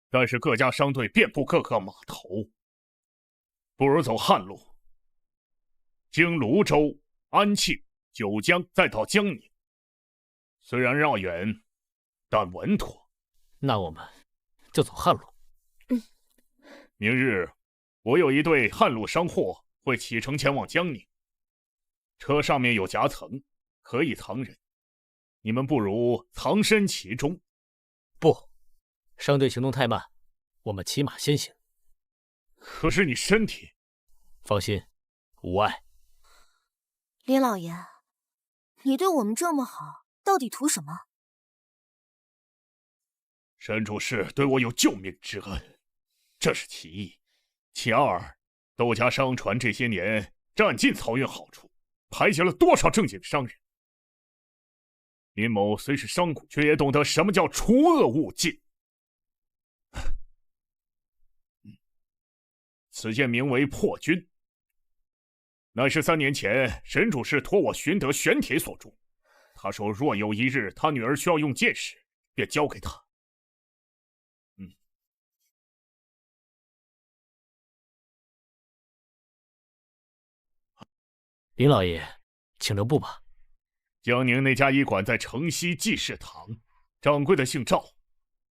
但是各家商队遍布各个码头，不如走旱路，经泸州、安庆、九江，再到江宁。虽然绕远，但稳妥。那我们就走旱路。明日我有一队旱路商货会启程前往江宁，车上面有夹层，可以藏人。你们不如藏身其中。不，商队行动太慢，我们骑马先行。可是你身体……放心，无碍。林老爷，你对我们这么好，到底图什么？沈主事对我有救命之恩，这是其一。其二，窦家商船这些年占尽漕运好处，排挤了多少正经商人。林某虽是商贾，却也懂得什么叫除恶务尽。此剑名为破军，乃是3年前沈主事托我寻得玄铁所铸。他说，若有一日他女儿需要用剑时，便交给他。林老爷，请留步吧。江宁那家医馆在城西济世堂，掌柜的姓赵。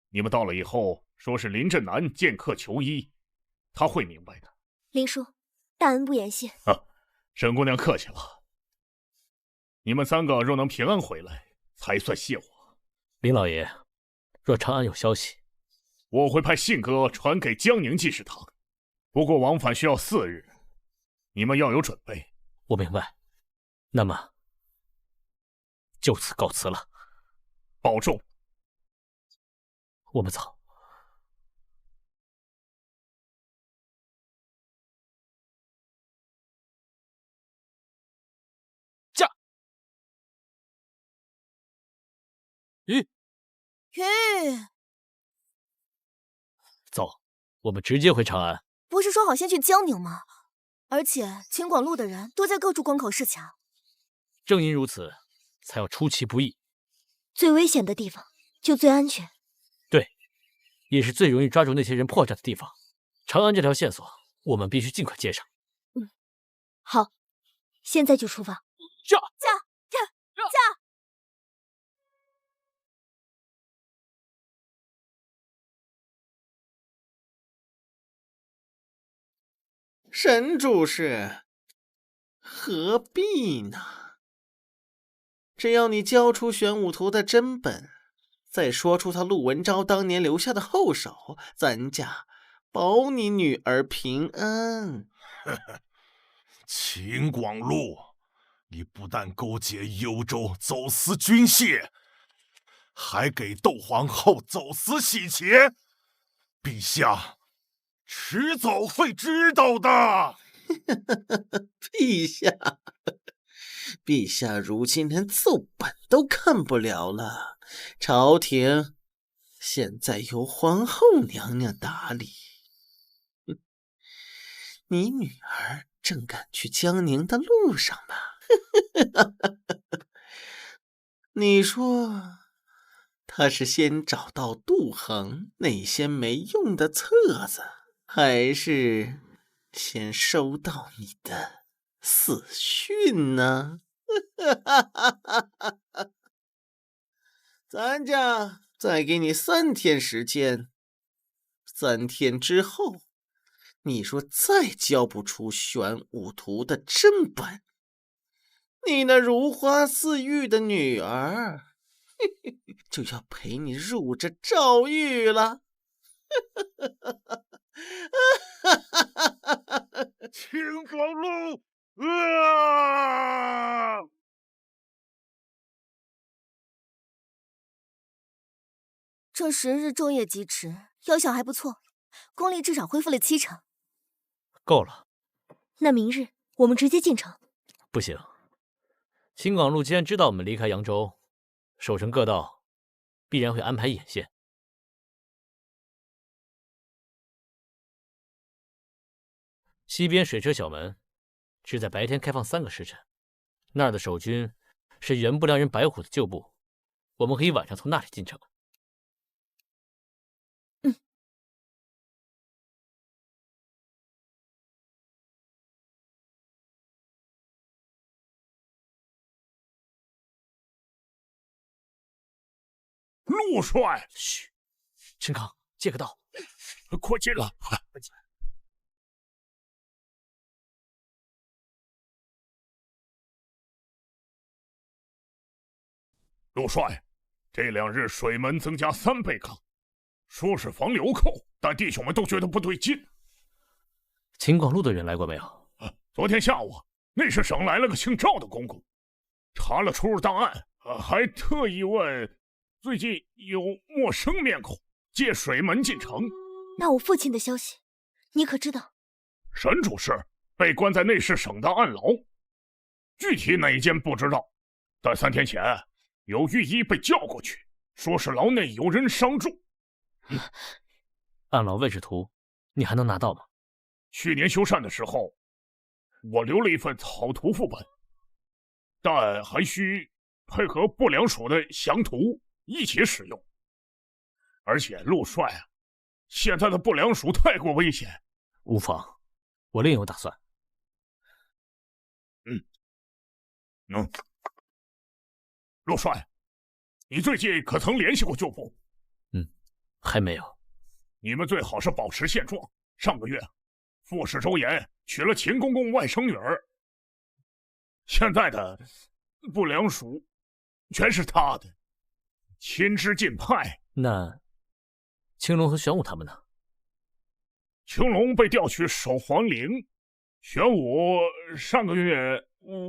你们到了以后，说是林振南见客求医，他会明白的。林叔，大恩不言谢。沈姑娘客气了。你们3个若能平安回来，才算谢我。林老爷，若长安有消息，我会派信鸽传给江宁济世堂。不过往返需要4日，你们要有准备。我明白。那么，就此告辞了。保重。我们走。驾！吁！走，我们直接回长安。不是说好先去江宁吗？而且秦广路的人都在各处关口试卡。正因如此，才要出其不意。最危险的地方就最安全。对，也是最容易抓住那些人破绽的地方。长安这条线索，我们必须尽快接上。好，现在就出发。驾！沈主事，何必呢？只要你交出玄武图的真本，再说出他陆文昭当年留下的后手，咱家保你女儿平安。秦广路，你不但勾结幽州走私军械，还给窦皇后走私洗钱，陛下迟早会知道的。陛下如今连奏本都看不了了，朝廷现在由皇后娘娘打理。你女儿正赶去江宁的路上呢。你说她是先找到杜衡那些没用的册子，还是先收到你的死讯呢？咱家再给你3天时间，3天之后，你说再交不出玄武图的真本，你那如花似玉的女儿就要陪你入这诏狱了。秦广路，这10日昼夜疾驰，药效还不错，功力至少恢复了7成。够了。那明日我们直接进城。不行，秦广路既然知道我们离开扬州，守城各道必然会安排眼线。西边水车小门只在白天开放3个时辰，那儿的守军是袁不良人白虎的旧部，我们可以晚上从那里进城。陆帅，嘘，陈康，借个道。快进来！陆帅，这2日水门增加3倍杠，说是防流寇，但弟兄们都觉得不对劲。秦广路的人来过没有？昨天下午，内侍省来了个姓赵的公公，查了出入档案，还特意问最近有陌生面孔借水门进城。那我父亲的消息，你可知道？沈主事被关在内侍省的暗牢，具体哪一间不知道，但3天前有御医被叫过去，说是牢内有人伤重。暗牢位置图，你还能拿到吗？去年修缮的时候，我留了一份草图副本，但还需配合不良署的详图一起使用。而且陆帅啊，现在的不良署太过危险。无妨，我另有打算。陆帅，你最近可曾联系过旧部？还没有。你们最好是保持现状。上个月，副使周岩娶了秦公公外甥女儿，现在的不良署全是他的，亲之近派。那青龙和玄武他们呢？青龙被调去守皇陵，玄武上个月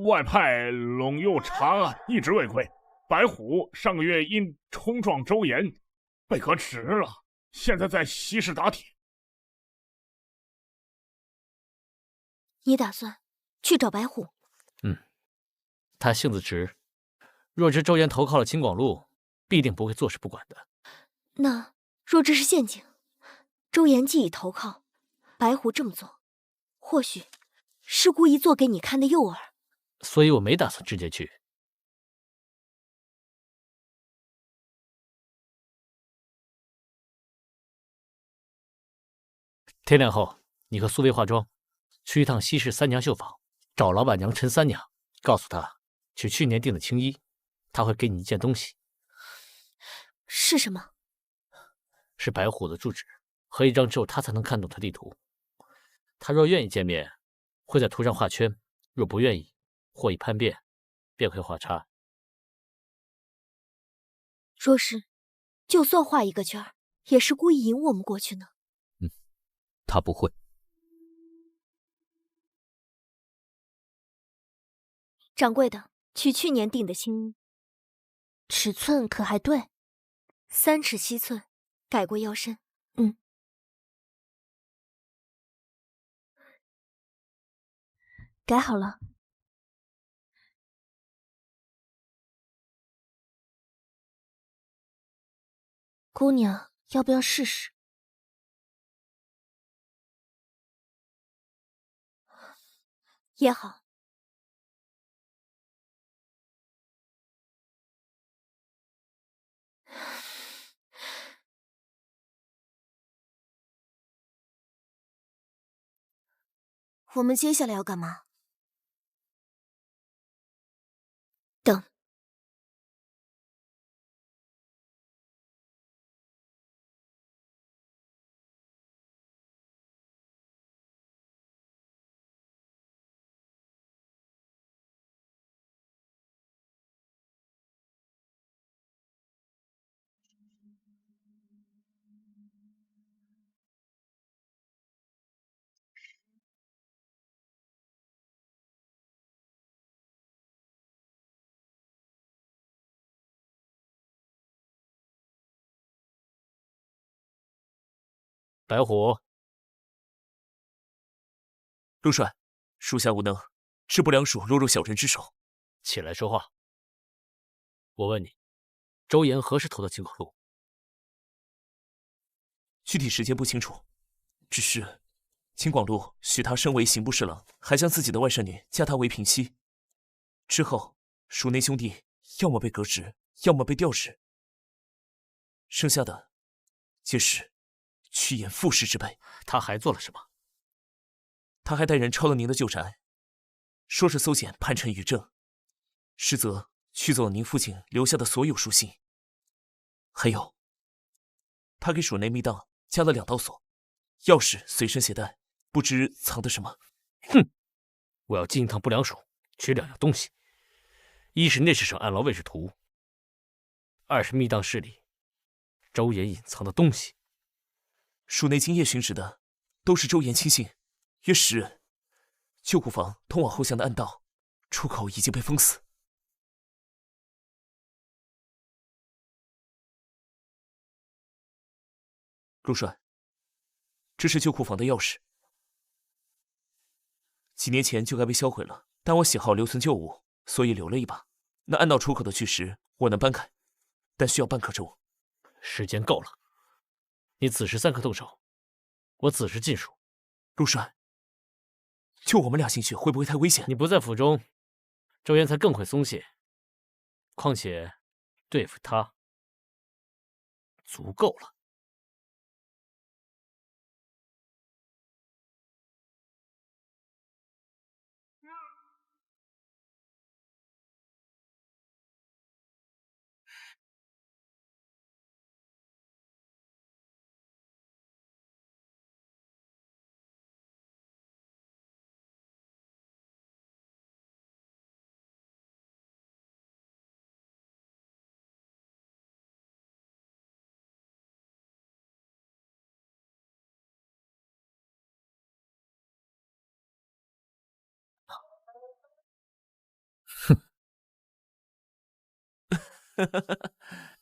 外派陇右查案，一直未归。白虎上个月因冲撞周岩被革职了，现在在西市打铁。你打算去找白虎？他性子直，若知周岩投靠了秦广禄，必定不会坐视不管的。那若这是陷阱，周岩既已投靠，白虎这么做，或许是故意做给你看的诱饵。所以我没打算直接去。天亮后，你和苏薇化妆，去一趟西市三娘绣坊，找老板娘陈三娘，告诉她取去年订的青衣，她会给你一件东西。是什么？是白虎的住址和一张只有他才能看懂的地图。他若愿意见面，会在图上画圈；若不愿意，或已叛变，便会画叉。若是就算画一个圈，也是故意引我们过去呢？他不会。掌柜的，取去年订的青衣，尺寸可还对？3尺7寸，改过腰身。改好了。姑娘，要不要试试？也好。我们接下来要干嘛？等。白虎，陆帅，属下无能，致不良署落入小人之手。起来说话。我问你，周岩何时投到秦广禄？具体时间不清楚，只是秦广禄许他升为刑部侍郎，还将自己的外甥女嫁他为嫔妻。之后，署内兄弟要么被革职，要么被调职，剩下的皆是趋炎附势之辈。他还做了什么？他还带人抄了您的旧宅，说是搜检叛臣于政，实则取走您父亲留下的所有书信。还有，他给署内密档加了2道锁，钥匙随身携带，不知藏的什么。哼！我要进一趟不良署，取2样东西：一是内侍省暗牢位置图，二是密档室里周岩隐藏的东西。署内今夜巡视的都是周岩亲信，约10人。旧库房通往后巷的暗道，出口已经被封死。陆帅，这是旧库房的钥匙，几年前就该被销毁了，但我喜好留存旧物，所以留了一把。那暗道出口的巨石我能搬开，但需要半刻钟。时间够了，你此时3刻动手，我此时尽数。陆帅，就我们俩进去会不会太危险？你不在府中，周岩才更会松懈。况且，对付他足够了。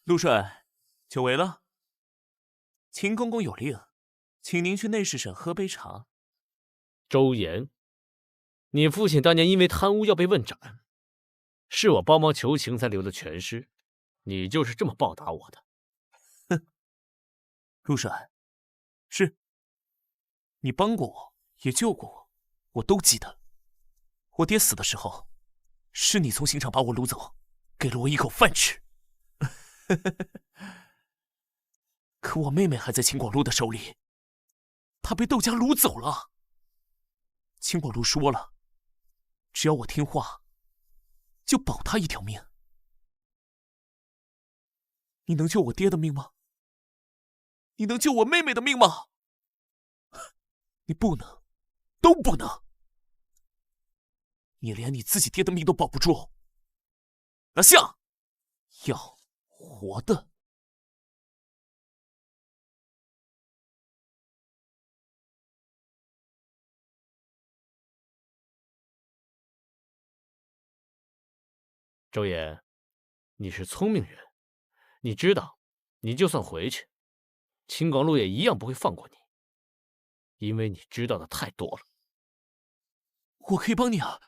陆帅，久违了。秦公公有令，请您去内侍省喝杯茶。周岩，你父亲当年因为贪污要被问斩，是我帮忙求情才留的全尸，你就是这么报答我的。哼，陆帅，是你帮过我，也救过我，我都记得。我爹死的时候，是你从刑场把我掳走，给了我一口饭吃。可我妹妹还在秦广禄的手里，她被窦家掳走了。秦广禄说了，只要我听话，就保她一条命。你能救我爹的命吗？你能救我妹妹的命吗？你不能，都不能。你连你自己爹的命都保不住，那像要活的。周岩，你是聪明人，你知道，你就算回去，秦广禄也一样不会放过你，因为你知道的太多了。我可以帮你啊，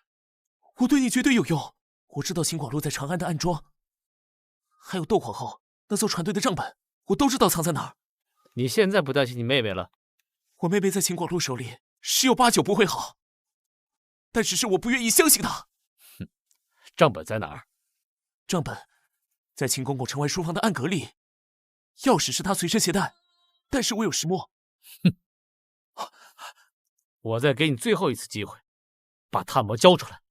我对你绝对有用。我知道秦广禄在长安的暗桩，还有窦皇后那艘船队的账本，我都知道藏在哪儿。你现在不担心你妹妹了？我妹妹在秦广禄手里十有八九不会好，但只是我不愿意相信她。哼，账本在哪儿？账本在秦公公城外书房的暗格里，钥匙是他随身携带，但是我有石墨。哼，我再给你最后一次机会，把探魔交出来。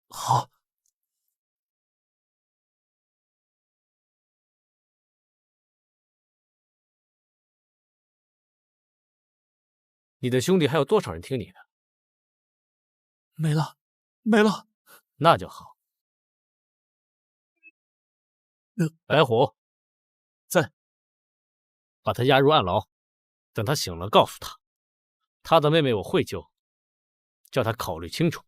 好。你的兄弟还有多少人听你的？没了，没了。那就好。白虎，在。把他押入暗牢，等他醒了，告诉他，他的妹妹我会救，叫他考虑清楚，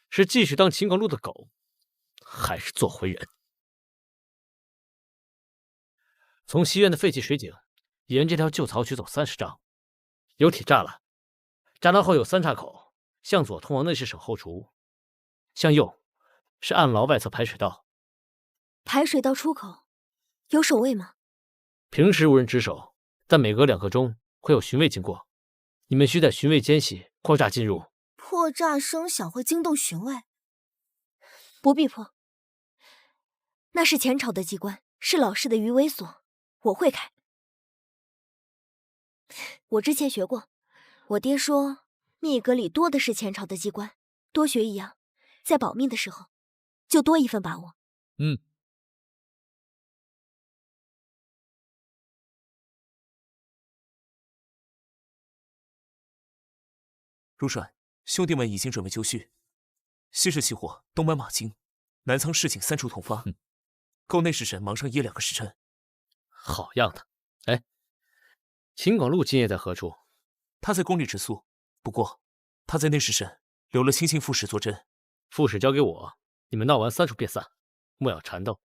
是继续当秦广禄的狗，还是做回人。从西苑的废弃水井，沿这条旧槽取走30丈，有铁栅栏，栅栏后有3岔口，向左通往内侍省后厨，向右是暗牢外侧排水道。排水道出口有守卫吗？平时无人值守，但每隔2刻钟会有巡卫经过，你们需在巡卫间隙破栅进入。破栅声响会惊动巡卫？不必破，那是前朝的机关，是老式的鱼尾锁，我会开。我之前学过，我爹说密阁里多的是前朝的机关，多学一样，在保命的时候就多一份把握。陆帅，兄弟们已经准备就绪，西市起火，东门马京，南仓市井3处统发，够内侍省忙上1-2个时辰。好样的！哎，秦广禄今夜在何处？他在宫里值宿，不过他在内侍省留了亲信副使坐镇。副使交给我，你们闹完3处便散，莫要缠斗。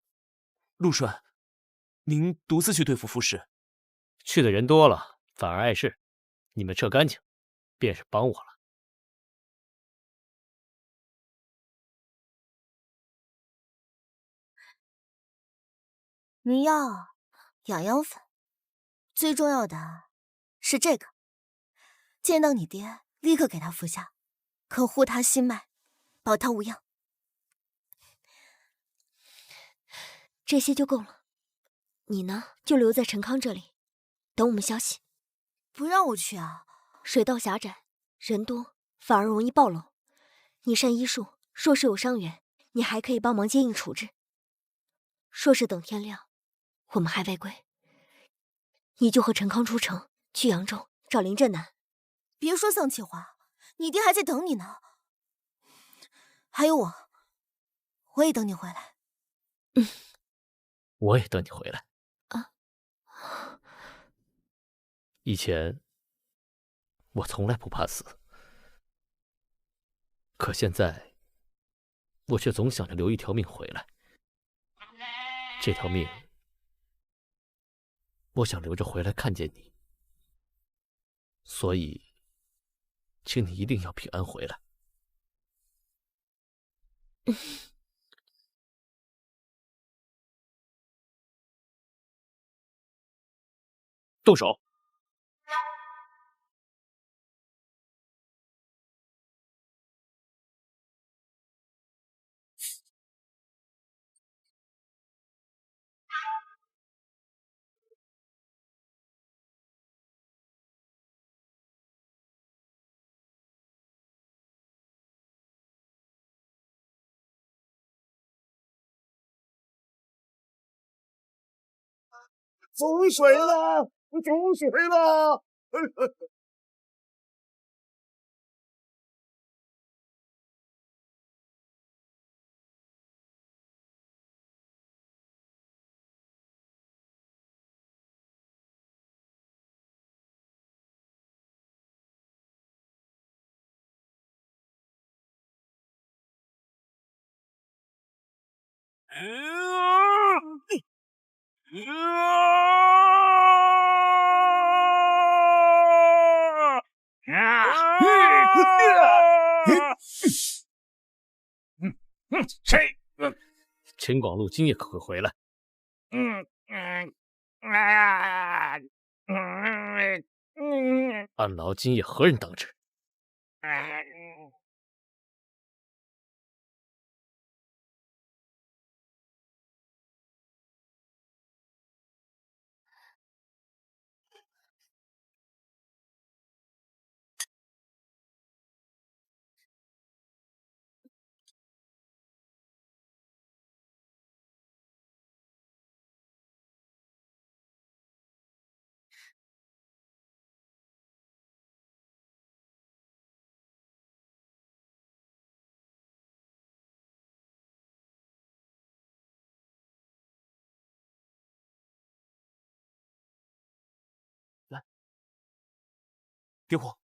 陆帅，您独自去对付副使？去的人多了，反而碍事。你们撤干净，便是帮我了。你要养养粉，最重要的是这个。见到你爹，立刻给他服下，可护他心脉，保他无恙。这些就够了。你呢，就留在陈康这里，等我们消息。不让我去啊？水道狭窄，人多，反而容易暴露。你善医术，若是有伤员，你还可以帮忙接应处置。若是等天亮，我们还未归，你就和陈康出城，去扬州找林振南。别说丧气话，你爹还在等你呢。还有我也等你回来。我也等你回来。啊！以前我从来不怕死，可现在我却总想着留一条命回来。这条命，我想留着回来看见你，所以，请你一定要平安回来。动手！走水了！走水了！谁？秦广禄今夜可会回来？暗牢今夜何人当值？点火！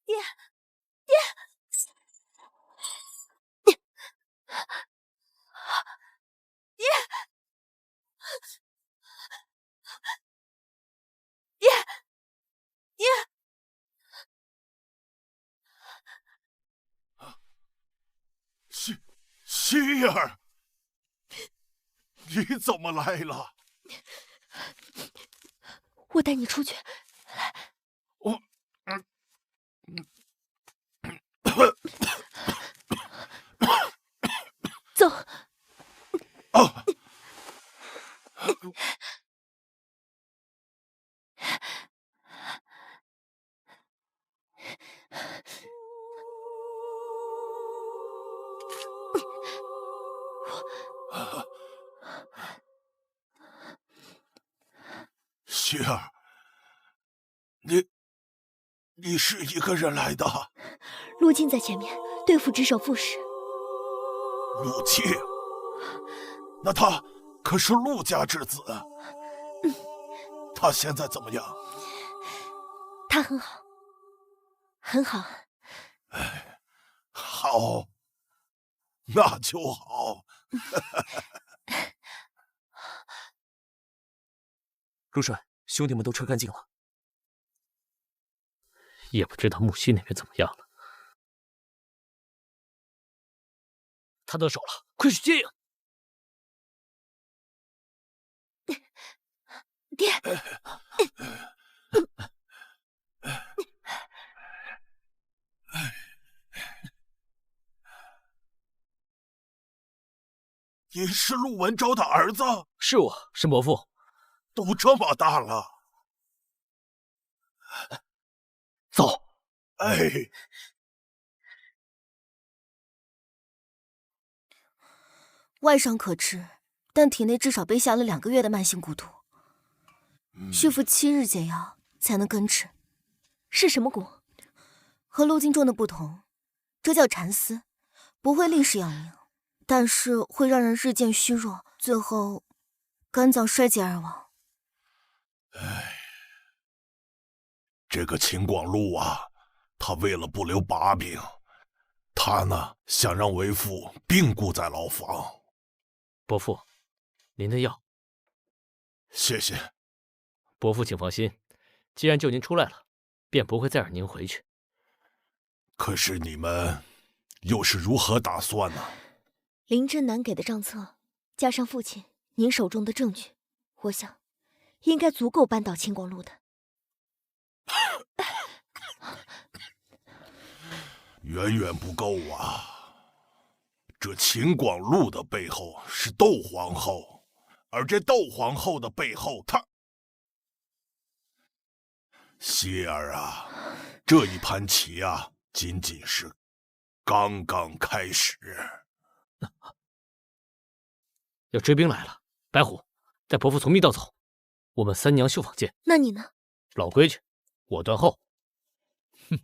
爹，爹，爹，爹，爹，希儿，你怎么来了？我带你出去。我，走。啊！希儿，你是一个人来的？陆晋在前面对付只手副使。陆晋，那他可是陆家之子。他现在怎么样？他很好，很好。好，那就好。陆帅，兄弟们都撤干净了。也不知道木须那边怎么样了。他得手了，快去接应！爹，你是陆文昭的儿子？是我，申伯父。都这么大了，走。哎，外伤可治，但体内至少背下了2个月的慢性骨毒，需服7日解药才能根治。是什么蛊？和陆金种的不同，这叫蚕丝，不会立时要命，但是会让人日渐虚弱，最后肝脏衰竭而亡。哎，这个秦广禄啊，他为了不留把柄，他呢想让为父病故在牢房。伯父，您的药。谢谢。伯父请放心，既然救您出来了，便不会再让您回去。可是你们又是如何打算呢？林真南给的账册，加上父亲您手中的证据，我想应该足够扳倒秦广禄的。远远不够啊！这秦广禄的背后是窦皇后，而这窦皇后的背后，希儿啊，这一盘棋啊，仅仅是刚刚开始。要追兵来了，白虎，带伯父从密道走，我们三娘绣坊见。那你呢？老规矩，我断后。哼。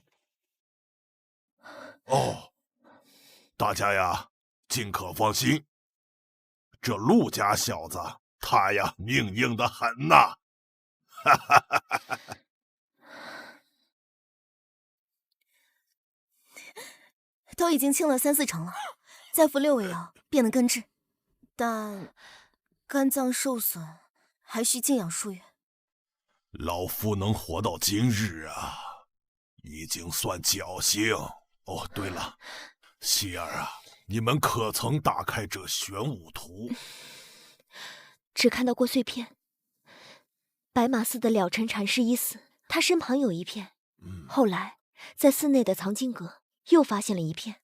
哦，大家呀，尽可放心，这陆家小子，他呀命硬得很呐！哈哈哈哈哈！都已经清了3、4成了，再服6味药便能根治，但肝脏受损，还需静养数月。老夫能活到今日啊，已经算侥幸。哦，对了，希儿啊，你们可曾打开这玄武图？只看到过碎片。白马寺的了尘禅师已死，他身旁有一片。后来在寺内的藏经阁又发现了一片。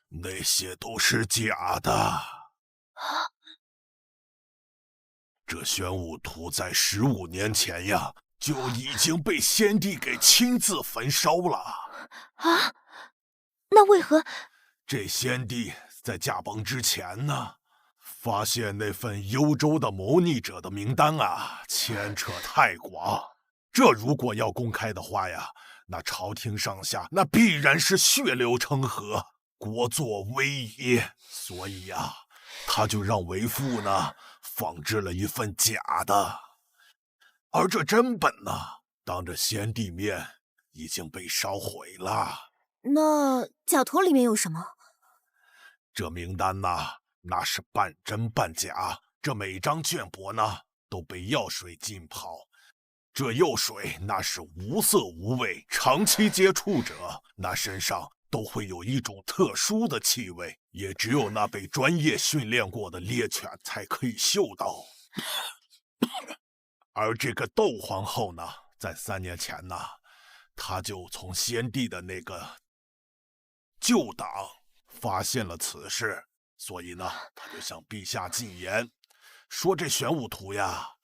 那些都是假的。这玄武图在15年前呀，就已经被先帝给亲自焚烧了。啊？那为何？这先帝在驾崩之前呢，发现那份幽州的谋逆者的名单啊，牵扯太广。这如果要公开的话呀，那朝廷上下那必然是血流成河，国祚危也。所以呀，他就让为父呢仿制了一份假的，而这真本呢，当着先帝面已经被烧毁了。那假图里面有什么？这名单呐，那是半真半假，这每张卷帛呢都被药水浸泡，这药水那是无色无味，长期接触者那身上都会有一种特殊的气味，也只有那被专业训练过的猎犬才可以嗅到。而这个窦皇后呢，在3年前呢，她就从先帝的那个旧党发现了此事，所以呢，她就向陛下进言，说这玄武图呀，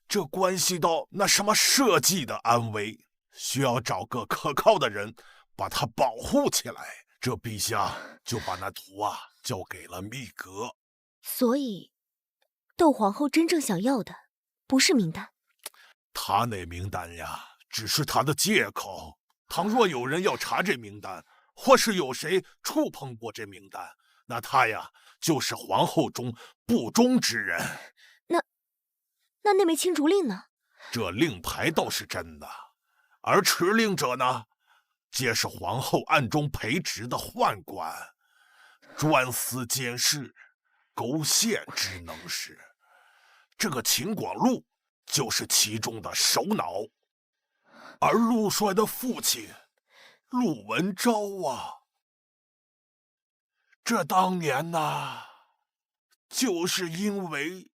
这关系到那什么社稷的安危，需要找个可靠的人把它保护起来。这陛下就把那图啊交给了密阁，所以，窦皇后真正想要的不是名单。他那名单呀，只是他的借口。倘若有人要查这名单，或是有谁触碰过这名单，那他呀就是皇后中不忠之人。那枚青竹令呢？这令牌倒是真的，而持令者呢，皆是皇后暗中培植的宦官，专司监视、勾陷之能事。这个秦广禄就是其中的首脑，而陆帅的父亲陆文昭啊，这当年呐，就是因为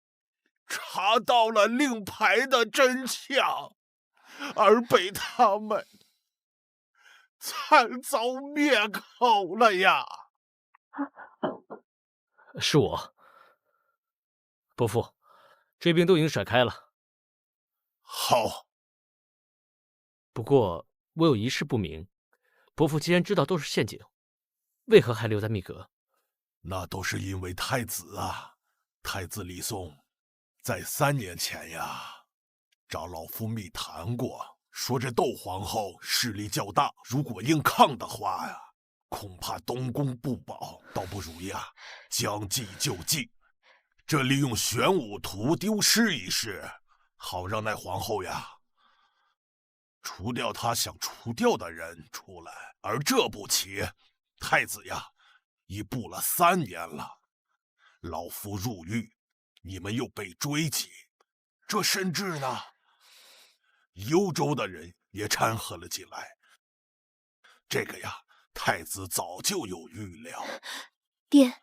查到了令牌的真相，而被他们惨遭灭口了呀！是我，伯父，追兵都已经甩开了。好，不过我有一事不明，伯父既然知道都是陷阱，为何还留在密阁？那都是因为太子啊，太子李诵在3年前呀，找老夫密谈过，说这窦皇后势力较大，如果硬抗的话呀，恐怕东宫不保，倒不如呀将计就计，这利用玄武图丢失一事，好让那皇后呀除掉她想除掉的人出来。而这步棋，太子呀已布了3年了，老夫入狱，你们又被追击，这甚至呢，幽州的人也掺和了进来。这个呀，太子早就有预料。爹，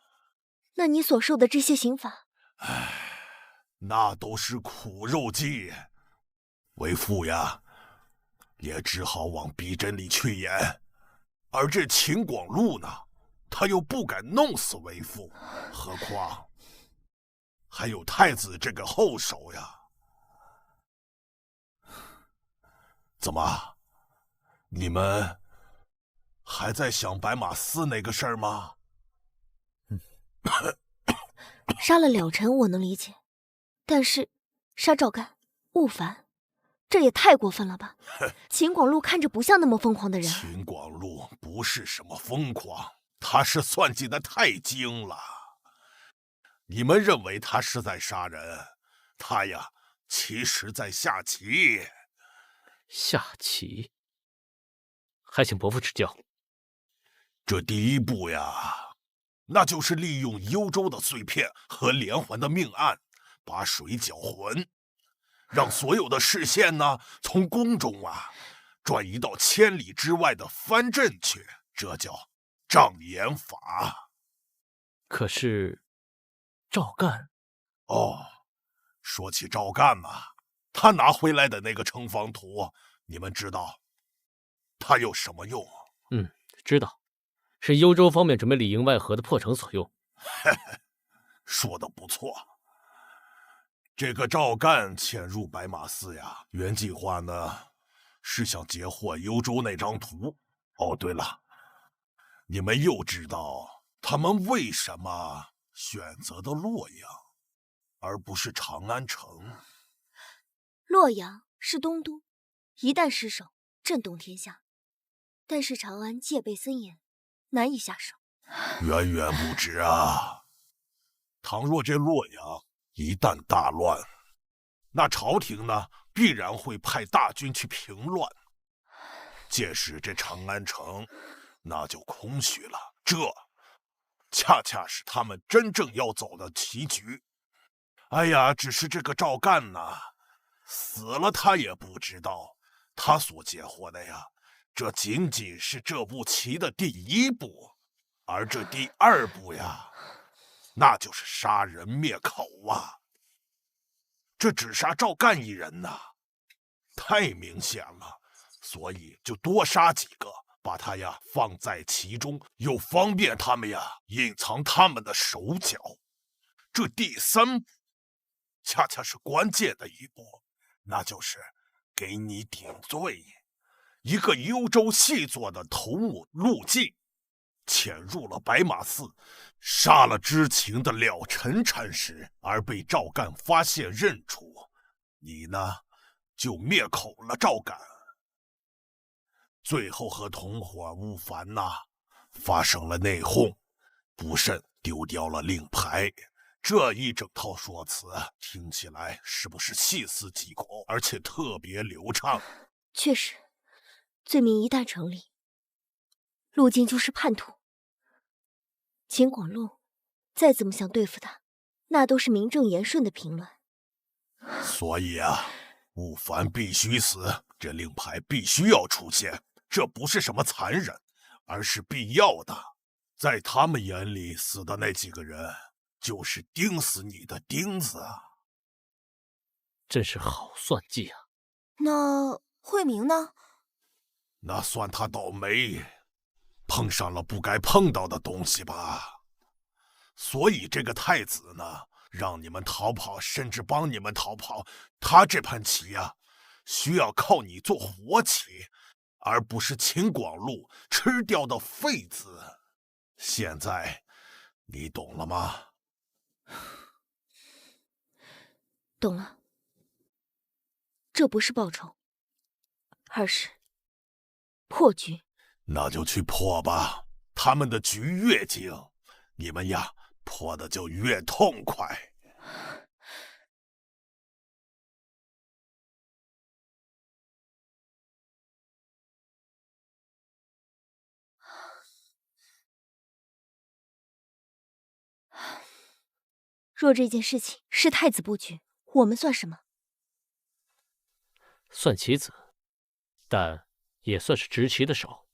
那你所受的这些刑罚，那都是苦肉计，为父呀，也只好往逼真里去演。而这秦广禄呢，他又不敢弄死为父，何况还有太子这个后手呀。怎么，你们还在想白马寺那个事儿吗？杀了了尘我能理解，但是杀赵干、吴凡，这也太过分了吧？秦广禄看着不像那么疯狂的人。秦广禄不是什么疯狂，他是算计得太精了。你们认为他是在杀人，他呀，其实在下棋。下棋？还请伯父指教。这第一步呀，那就是利用幽州的碎片和连环的命案，把水搅浑，让所有的视线呢，从宫中啊转移到千里之外的藩镇去，这叫障眼法。可是赵干……哦，说起赵干嘛，他拿回来的那个城防图，你们知道他有什么用？知道，是幽州方面准备里应外合的破城所用。说得不错。这个赵干潜入白马寺呀，原计划呢是想截获幽州那张图。哦，对了，你们又知道他们为什么选择的洛阳，而不是长安城？洛阳是东都，一旦失守，震动天下。但是长安戒备森严，难以下手。远远不止啊！倘若这洛阳一旦大乱，那朝廷呢必然会派大军去平乱，届时这长安城那就空虚了。这恰恰是他们真正要走的棋局。哎呀，只是这个赵干呢，死了他也不知道，他所截获的呀，这仅仅是这步棋的第一步，而这第2步呀，那就是杀人灭口啊！这只杀赵干一人呐，太明显了，所以就多杀几个，把他呀放在其中，又方便他们呀隐藏他们的手脚。这第3步，恰恰是关键的一步，那就是给你顶罪。一个幽州细作的头目陆晋，潜入了白马寺，杀了知情的了尘禅师，而被赵干发现认出。你呢，就灭口了赵干。最后和同伙吴凡发生了内讧，不慎丢掉了令牌。这一整套说辞听起来是不是细思极恐，而且特别流畅？确实，罪名一旦成立，路径就是叛徒。秦广禄再怎么想对付他，那都是名正言顺的平乱。所以吴凡必须死，这令牌必须要出现。这不是什么残忍，而是必要的。在他们眼里，死的那几个人就是钉死你的钉子啊！真是好算计啊！那慧明呢？那算他倒霉，碰上了不该碰到的东西吧。所以这个太子呢，让你们逃跑，甚至帮你们逃跑，他这盘棋需要靠你做活棋，而不是秦广禄吃掉的废子。现在你懂了吗？懂了，这不是报仇，而是破局。那就去破吧，他们的局越精，你们破的就越痛快。若这件事情是太子布局，我们算什么？算棋子，但也算是执棋的手。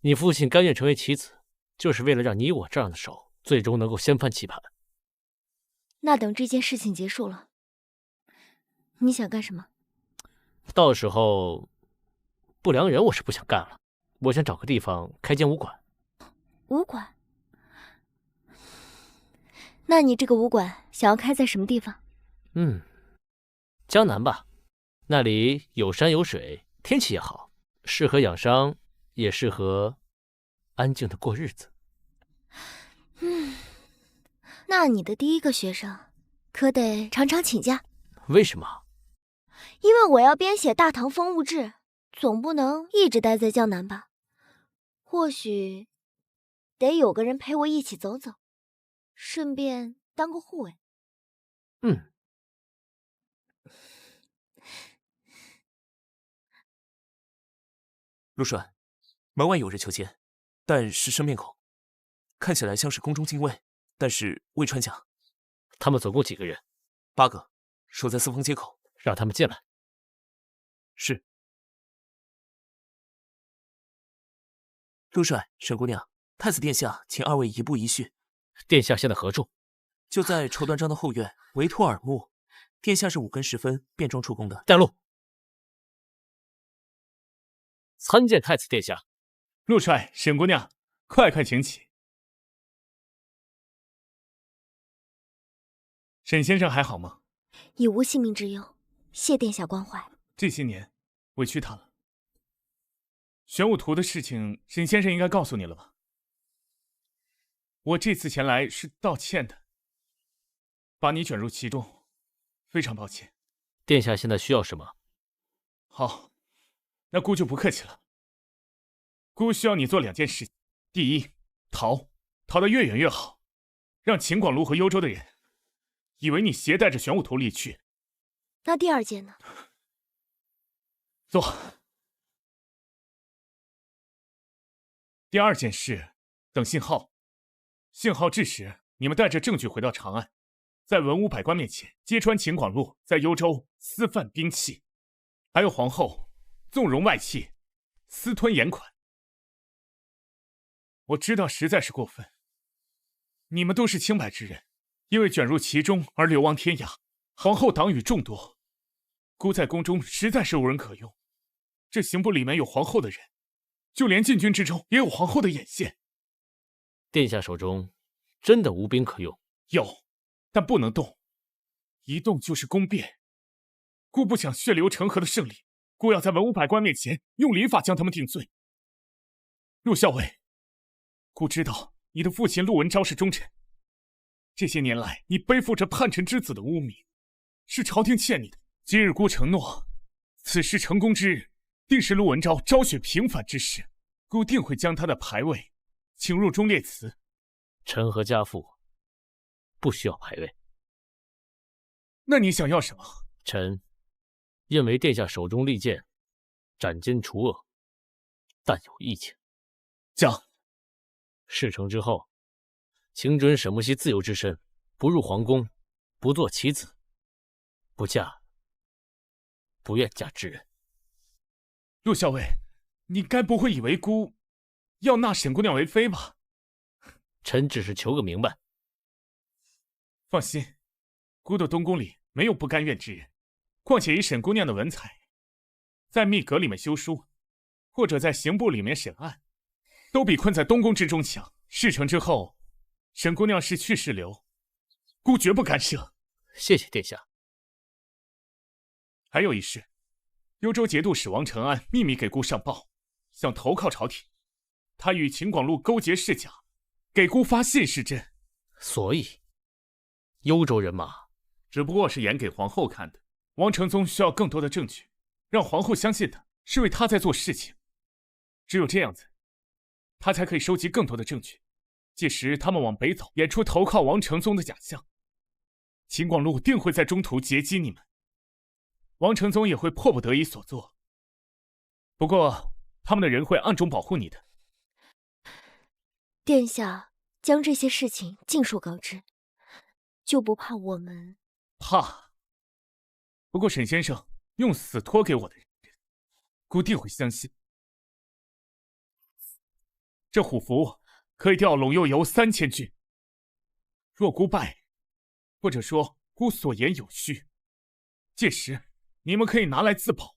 你父亲甘愿成为棋子，就是为了让你我这样的手最终能够掀翻棋盘。那等这件事情结束了，你想干什么？到时候，不良人我是不想干了，我想找个地方开间武馆。武馆？那你这个武馆想要开在什么地方？江南吧，那里有山有水，天气也好，适合养伤，也适合安静的过日子。那你的第一个学生可得常常请假。为什么？因为我要编写《大唐风物志》，总不能一直待在江南吧？或许得有个人陪我一起走走，顺便当个护卫。陆帅，门外有人求见，但是生面孔，看起来像是宫中禁卫，但是未穿甲。他们总共几个人？8个，守在四方街口。让他们进来。是。陆帅，沈姑娘，太子殿下请2位移步一叙。殿下现在何处？就在绸缎章的后院，围兔耳目。殿下是5更时分便装出宫的。带路。参见太子殿下。陆帅，沈姑娘，快快请起。沈先生还好吗？已无性命之忧，谢殿下关怀。这些年委屈他了。玄武图的事情，沈先生应该告诉你了吧？我这次前来是道歉的，把你卷入其中，非常抱歉。殿下现在需要什么？好，那姑就不客气了。姑需要你做2件事：第一，逃得越远越好，让秦广禄和幽州的人以为你携带着玄武图离去。那第2件呢？做。第2件事，等信号。信号至时，你们带着证据回到长安，在文武百官面前揭穿秦广禄在幽州私贩兵器，还有皇后纵容外戚，私吞盐款。我知道实在是过分，你们都是清白之人，因为卷入其中而流亡天涯，皇后党羽众多，孤在宫中实在是无人可用。这刑部里面有皇后的人，就连禁军之中也有皇后的眼线。殿下手中真的无兵可用？有，但不能动，一动就是宫变。姑不想血流成河的胜利，姑要在文武百官面前用礼法将他们定罪。陆校尉，孤知道你的父亲陆文昭是忠臣，这些年来你背负着叛臣之子的污名，是朝廷欠你的。今日孤承诺，此事成功之日，定是陆文昭昭雪平反之时，孤定会将他的牌位请入忠烈祠。臣和家父不需要牌位。那你想要什么？臣愿为殿下手中利剑，斩奸除恶，但有一请。讲。事成之后，请准沈木熙自由之身，不入皇宫，不做棋子，不嫁不愿嫁之人。陆校尉，你该不会以为孤要纳沈姑娘为妃吧？臣只是求个明白。放心，孤的东宫里没有不甘愿之人。况且以沈姑娘的文采，在密阁里面修书，或者在刑部里面审案，都比困在东宫之中强。事成之后，沈姑娘是去是留，孤绝不干涉。谢谢殿下。还有一事，幽州节度使王承安秘密给孤上报，想投靠朝廷。他与秦广禄勾结是假，给孤发信是真。所以，幽州人马只不过是演给皇后看的。王承宗需要更多的证据，让皇后相信他是为他在做事情。只有这样子，他才可以收集更多的证据。届时他们往北走，演出投靠王承宗的假象，秦广禄定会在中途截击你们，王承宗也会迫不得已所做。不过他们的人会暗中保护你的。殿下将这些事情尽数告知，就不怕我们？怕。不过沈先生用死托给我的人，孤定会相信。这虎符可以调陇右游3000军，若孤败，或者说孤所言有虚，届时你们可以拿来自保。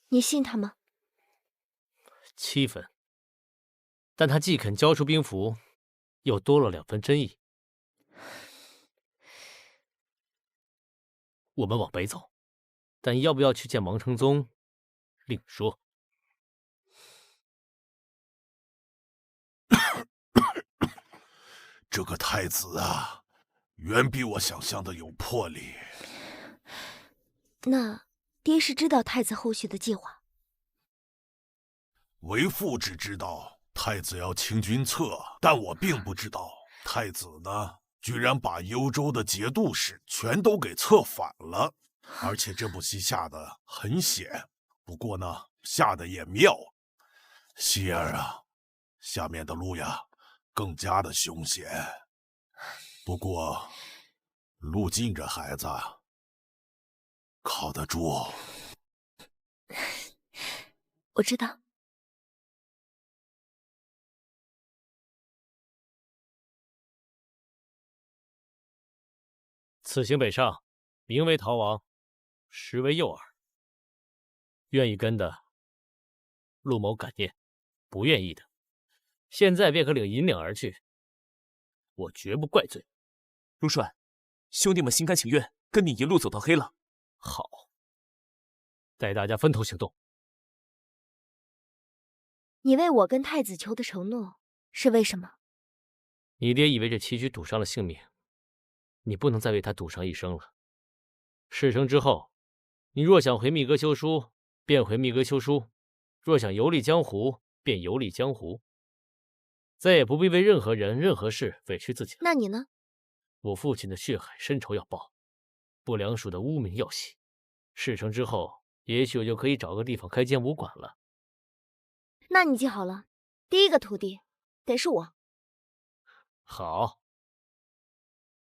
你信他吗？7分。但他既肯交出兵符，又多了2分真意。我们往北走，但要不要去见王承宗，另说。这个太子啊，远比我想象的有魄力。那爹是知道太子后续的计划？为父只知道太子要清君侧，但我并不知道太子呢，居然把幽州的节度使全都给策反了。而且这部戏下的很险，不过呢，下的也妙。希儿啊，下面的路呀，更加的凶险。不过，陆晋这孩子靠得住。我知道。此行北上，名为逃亡，实为诱饵。愿意跟的，陆某感念；不愿意的，现在便可领银两而去。我绝不怪罪。陆帅，兄弟们心甘情愿跟你一路走到黑了。好，带大家分头行动。你为我跟太子求的承诺是为什么？你爹以为这棋局赌上了性命，你不能再为他赌上一生了。事成之后，你若想回密阁修书，便回密阁修书；若想游历江湖，便游历江湖。再也不必为任何人、任何事委屈自己了。那你呢？我父亲的血海深仇要报，不良署的污名要洗。事成之后，也许我就可以找个地方开间武馆了。那你记好了，第一个徒弟得是我。好。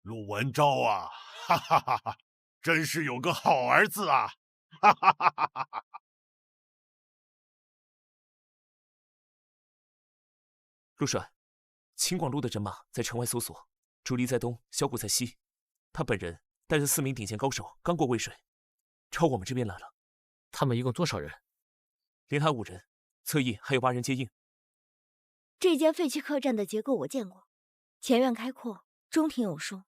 陆文昭啊，哈哈哈哈，真是有个好儿子啊！哈哈哈哈哈！陆帅，秦广禄的人马在城外搜索，主力在东，小股在西。他本人带着4名顶尖高手刚过渭水，朝我们这边来了。他们一共多少人？连他5人，侧翼还有8人接应。这间废弃客栈的结构我见过，前院开阔，中庭有树，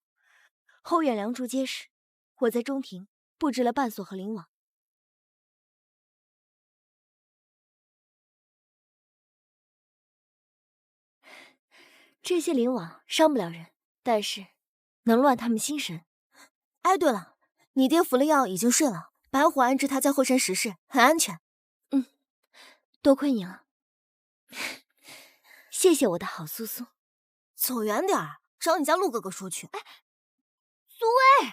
后院梁柱结实。我在中庭布置了绊索和灵网。这些灵网伤不了人，但是能乱他们心神。哎，对了，你爹服了药已经睡了，白虎安置他在后山石室，很安全。多亏你了，谢谢我的好苏苏。走远点儿，找你家陆哥哥说去。苏薇，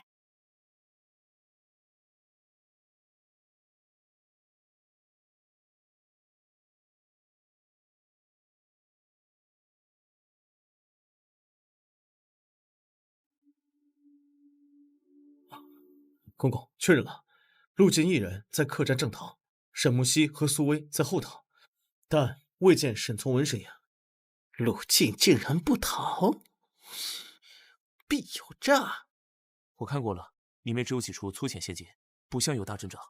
公公确认了，陆晋一人在客栈正逃，沈木熙和苏薇在后逃，但未见沈从文身影。陆晋竟然不逃，必有诈！我看过了，里面只有几处粗浅陷阱，不像有大阵仗。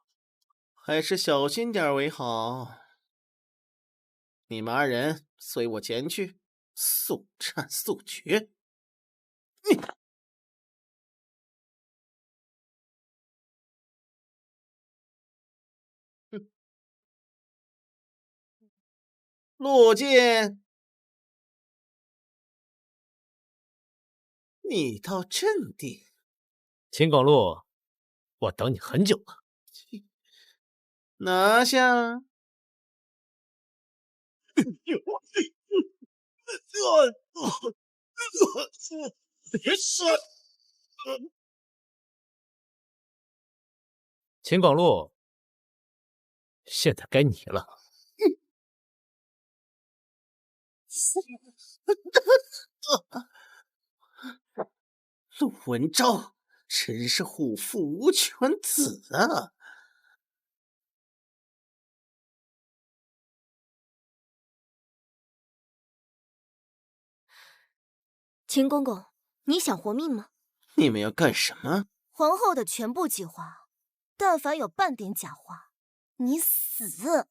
还是小心点为好。你们二人随我前去，速战速决。陆晋，你倒镇定。秦广禄，我等你很久了。拿下！别杀！秦广禄，现在该你了。陆文昭真是虎父无犬子啊！秦公公，你想活命吗？你们要干什么？皇后的全部计划，但凡有半点假话，你死！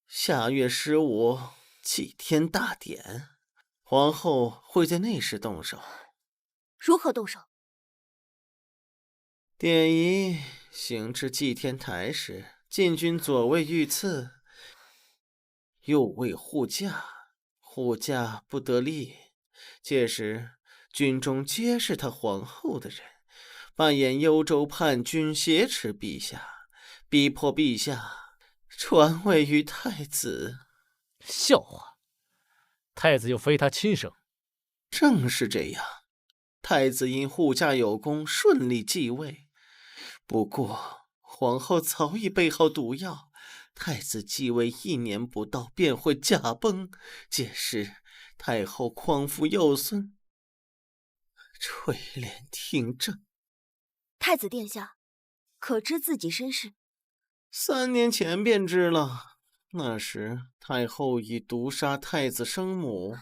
下月15祭天大典，皇后会在那时动手。如何动手？典仪行至祭天台时，禁军左卫御赐，右卫护驾，护驾不得力。届时军中皆是他皇后的人，扮演幽州叛军，挟持陛下，逼迫陛下传位于太子。笑话，太子又非他亲生。正是这样，太子因护驾有功，顺利继位。不过皇后早已备好毒药，太子继位1年不到便会驾崩，届时太后匡扶幼孙，垂帘听政。太子殿下，可知自己身世？3年前便知了，那时太后已毒杀太子生母，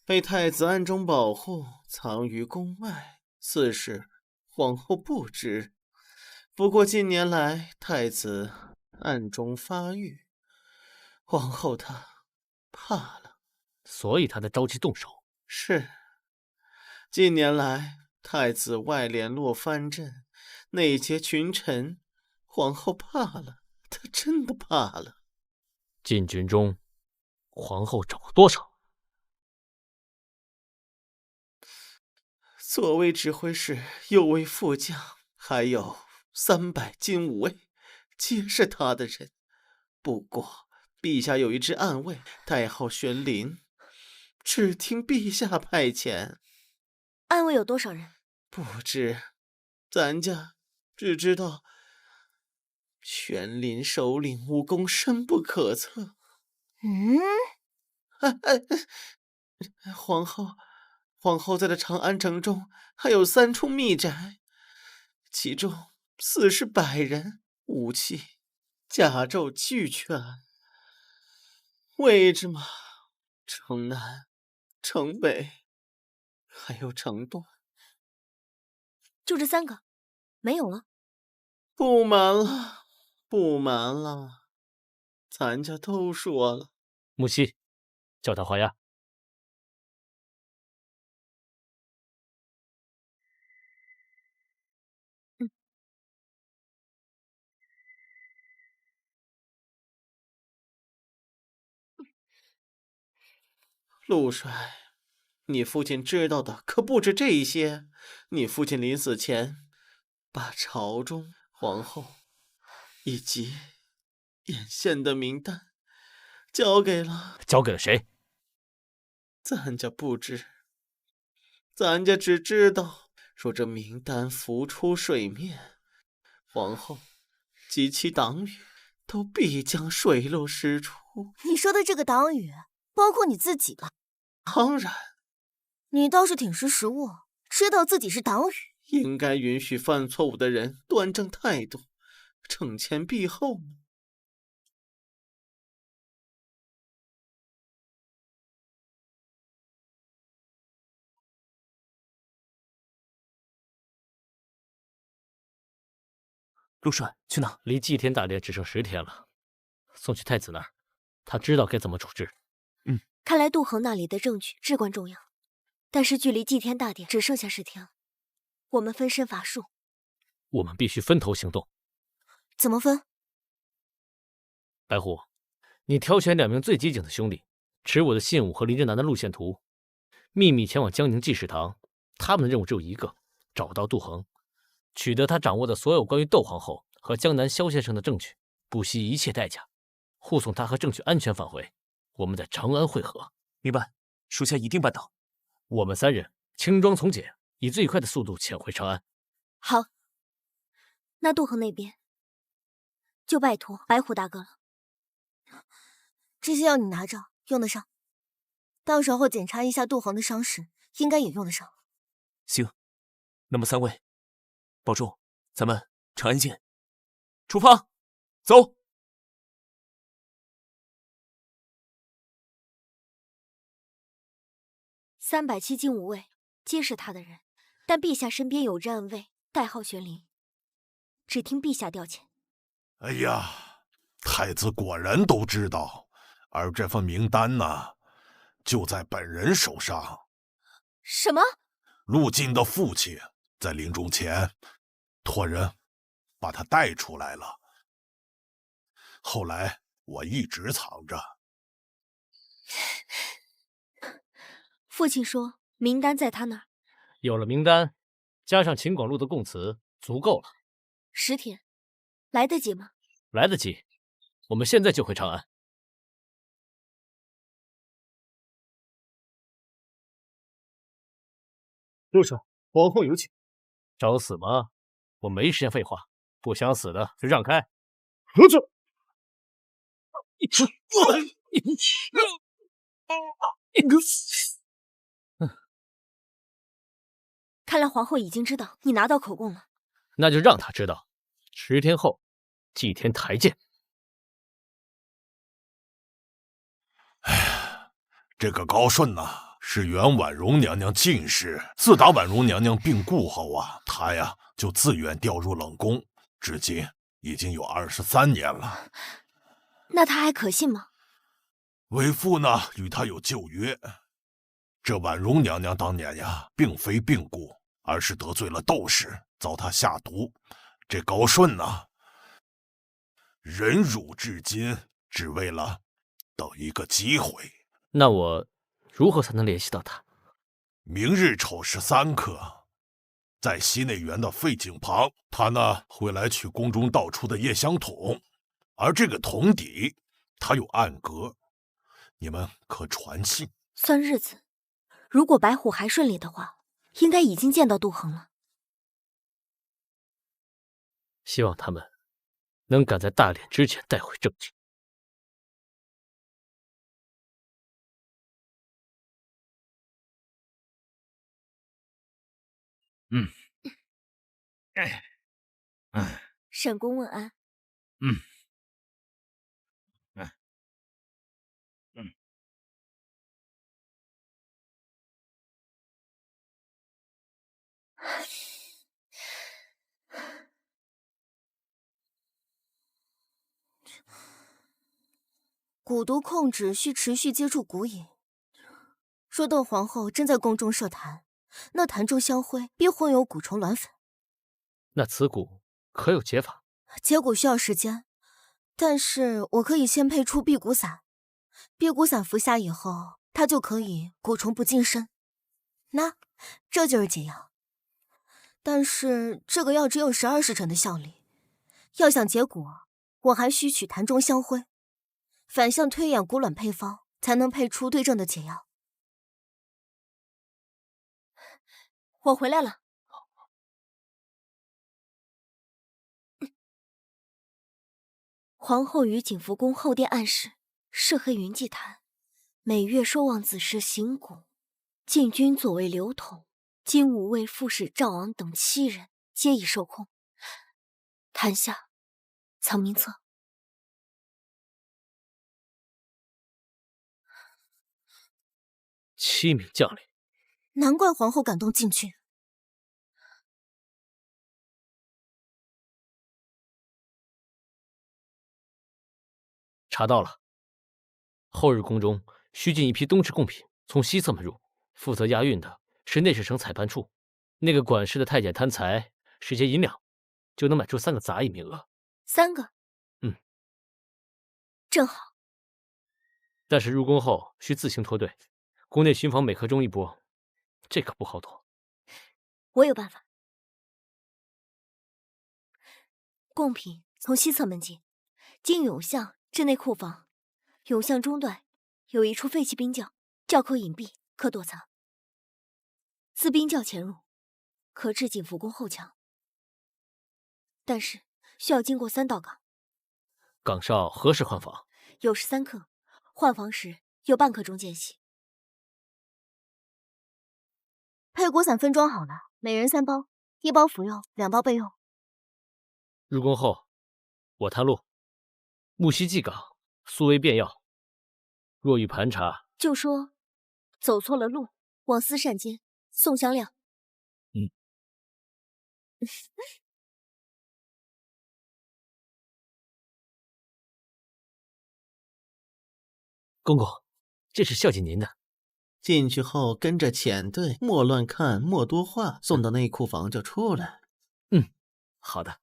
被太子暗中保护，藏于宫外。此事皇后不知。不过近年来太子暗中发育，皇后她怕了，所以他才着急动手。是，近年来太子外联络藩镇，内结群臣，皇后怕了，她真的怕了。禁军中，皇后找了多少？左卫指挥使、右卫副将，还有300精武卫，皆是他的人。不过陛下有一支暗卫，代号玄林，只听陛下派遣。暗卫有多少人？不知，咱家只知道玄林首领武功深不可测。皇后在的长安城中还有3处密宅，其中4是百人，武器、甲胄俱全。位置嘛，城南、城北，还有城东。就这3个，没有了？不瞒了，不瞒了，咱家都说了。木西，叫他画押。陆帅，你父亲知道的可不止这一些。你父亲临死前，把朝中皇后以及眼线的名单交给了谁？咱家不知，咱家只知道说这名单浮出水面，皇后及其党羽都必将水落石出。你说的这个党羽，包括你自己吧？当然。你倒是挺识时务，知道自己是党羽。应该允许犯错误的人端正态度，惩前毖后嘛。陆帅，去哪？离祭天大典只剩10天了，送去太子那儿，他知道该怎么处置。看来杜恒那里的证据至关重要，但是距离祭天大典只剩下10天了，我们分身乏术。我们必须分头行动。怎么分？白虎，你挑选2名最机警的兄弟，持我的信物和林正南的路线图，秘密前往江宁济世堂。他们的任务只有一个：找到杜恒，取得他掌握的所有关于窦皇后和江南萧先生的证据，不惜一切代价护送他和证据安全返回。我们在长安会合。明白，属下一定办到。我们3人轻装从简，以最快的速度潜回长安。好，那杜恒那边就拜托白虎大哥了。这些药你拿着，用得上。到时候检查一下杜恒的伤势，应该也用得上。行，那么3位，保重，咱们长安见。出发，走。300七精5位皆是他的人，但陛下身边有着暗卫，代号玄灵，只听陛下调遣。哎呀，太子果然都知道，而这份名单呢，就在本人手上。什么？陆晋的父亲在临终前托人把他带出来了，后来我一直藏着。父亲说名单在他那儿。有了名单，加上秦广禄的供词，足够了。10天，来得及吗？来得及，我们现在就回长安。陆帅，皇后有请。找死吗？我没时间废话，不想死的就让开。何者？看来皇后已经知道你拿到口供了。那就让他知道，10天后祭天台见。哎呀，这个高顺呐，是原婉容娘娘近侍。自打婉容娘娘病故后啊，他呀就自愿调入冷宫，至今已经有23年了。那他还可信吗？为父呢与他有旧约。这婉容娘娘当年呀，并非病故，而是得罪了窦氏，遭他下毒。这高顺呢，忍辱至今，只为了等一个机会。那我如何才能联系到他？明日丑时3刻，在西内园的废井旁，他呢会来取宫中倒出的夜香桶，而这个桶底它有暗格，你们可传信。算日子，如果白虎还顺利的话，应该已经见到杜恒了。希望他们能赶在大典之前带回证据。沈公问安。蛊毒控制需持续接触蛊瘾。若窦皇后真在宫中设坛，那坛中香灰必混有蛊虫卵粉。那此蛊可有解法？解蛊需要时间，但是我可以先配出避蛊散。避蛊散服下以后，它就可以蛊虫不近身。那这就是解药，但是这个药只有12时辰的效力，要想结果，我还需取坛中香灰，反向推演骨卵配方，才能配出对症的解药。我回来了。皇后于景福宫后殿暗室设黑云祭坛，每月收望子时行蛊。禁军左卫刘统、金吾卫副使赵昂等7人皆已受控。坛下藏名册。7名将领，难怪皇后感动禁军。查到了。后日宫中需进一批冬至贡品，从西侧门入。负责押运的是内侍省采办处，那个管事的太监贪财，使些银两，就能买出3个杂役名额。3个？嗯，正好。但是入宫后需自行脱队，宫内巡防每刻钟1波，这可不好躲。我有办法。贡品从西侧门进，经永巷至内库房，永巷中段有一处废弃冰窖，窖口隐蔽，可躲藏。自冰窖潜入，可至景福宫后墙，但是需要经过3道岗。岗哨何时换防？有时3刻，换防时有半刻钟间隙。配果散分装好了，每人3包，1包服用，2包备用。入宫后，我探路，木樨记岗，苏维便要。若遇盘查，就说走错了路，往思善间送香料。公公，这是孝敬您的。进去后跟着遣队，莫乱看，莫多话，送到内库房就出来。好的。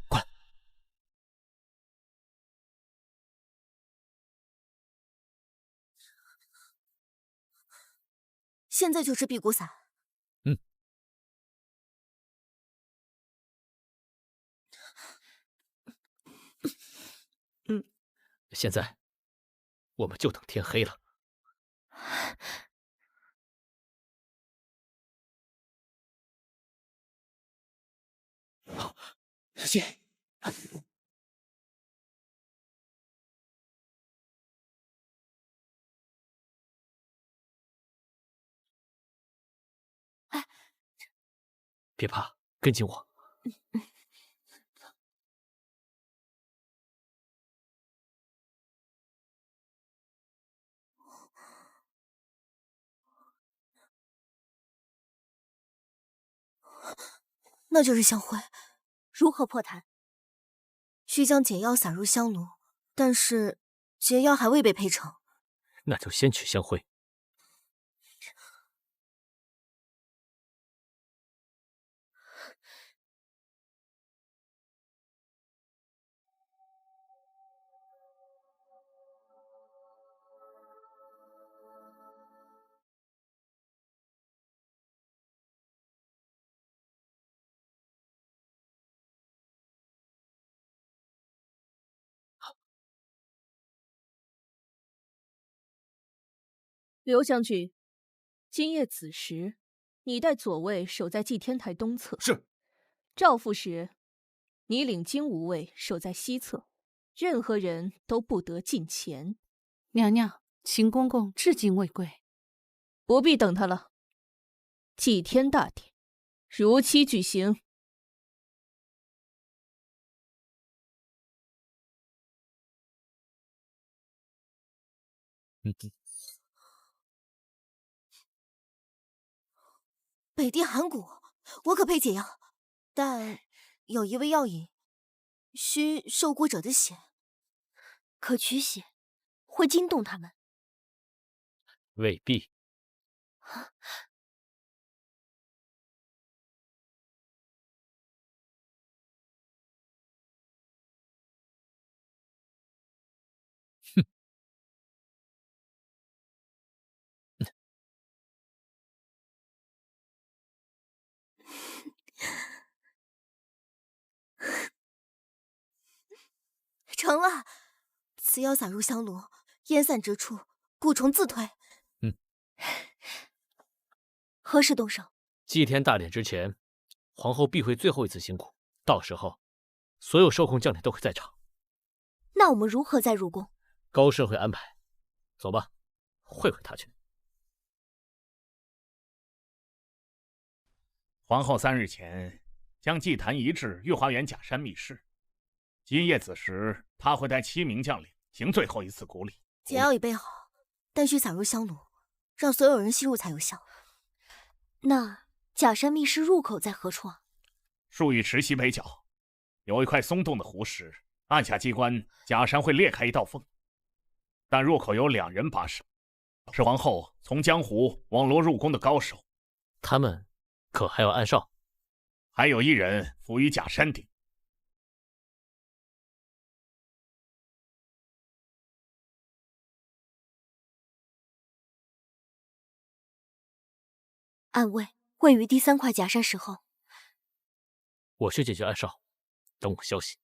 过来。现在就吃辟谷散。现在我们就等天黑了。小心！别怕，跟紧我。那就是香灰。如何破坛？需将解药撒入香炉，但是解药还未被配成。那就先取香灰。刘将军，今夜子时，你带左卫守在祭天台东侧。是。赵副使，你领金吾卫守在西侧，任何人都不得近前。娘娘，秦公公至今未归。不必等他了。祭天大典，如期举行。北地寒蛊，我可配解药，但有一味药引，需受蛊者的血。可取血，会惊动他们。未必。哼。成了，此药撒入香炉，烟散之处，蛊虫自退。何时动手？祭天大典之前，皇后必会最后一次辛苦，到时候，所有受控将领都会在场。那我们如何再入宫？高盛会安排。走吧，会他去。皇后3日前将祭坛移至御花园假山密室，今夜子时，她会带7名将领行最后一次古礼。解药已备好，但需撒入香炉，让所有人吸入才有效。那假山密室入口在何处啊？树玉池西北角有一块松动的湖石，按下机关，假山会裂开一道缝，但入口有2人把守，是皇后从江湖网罗入宫的高手。他们可还有暗哨？还有1人伏于假山顶。暗卫位于第3块假山石后。我去解决暗哨，等我消息。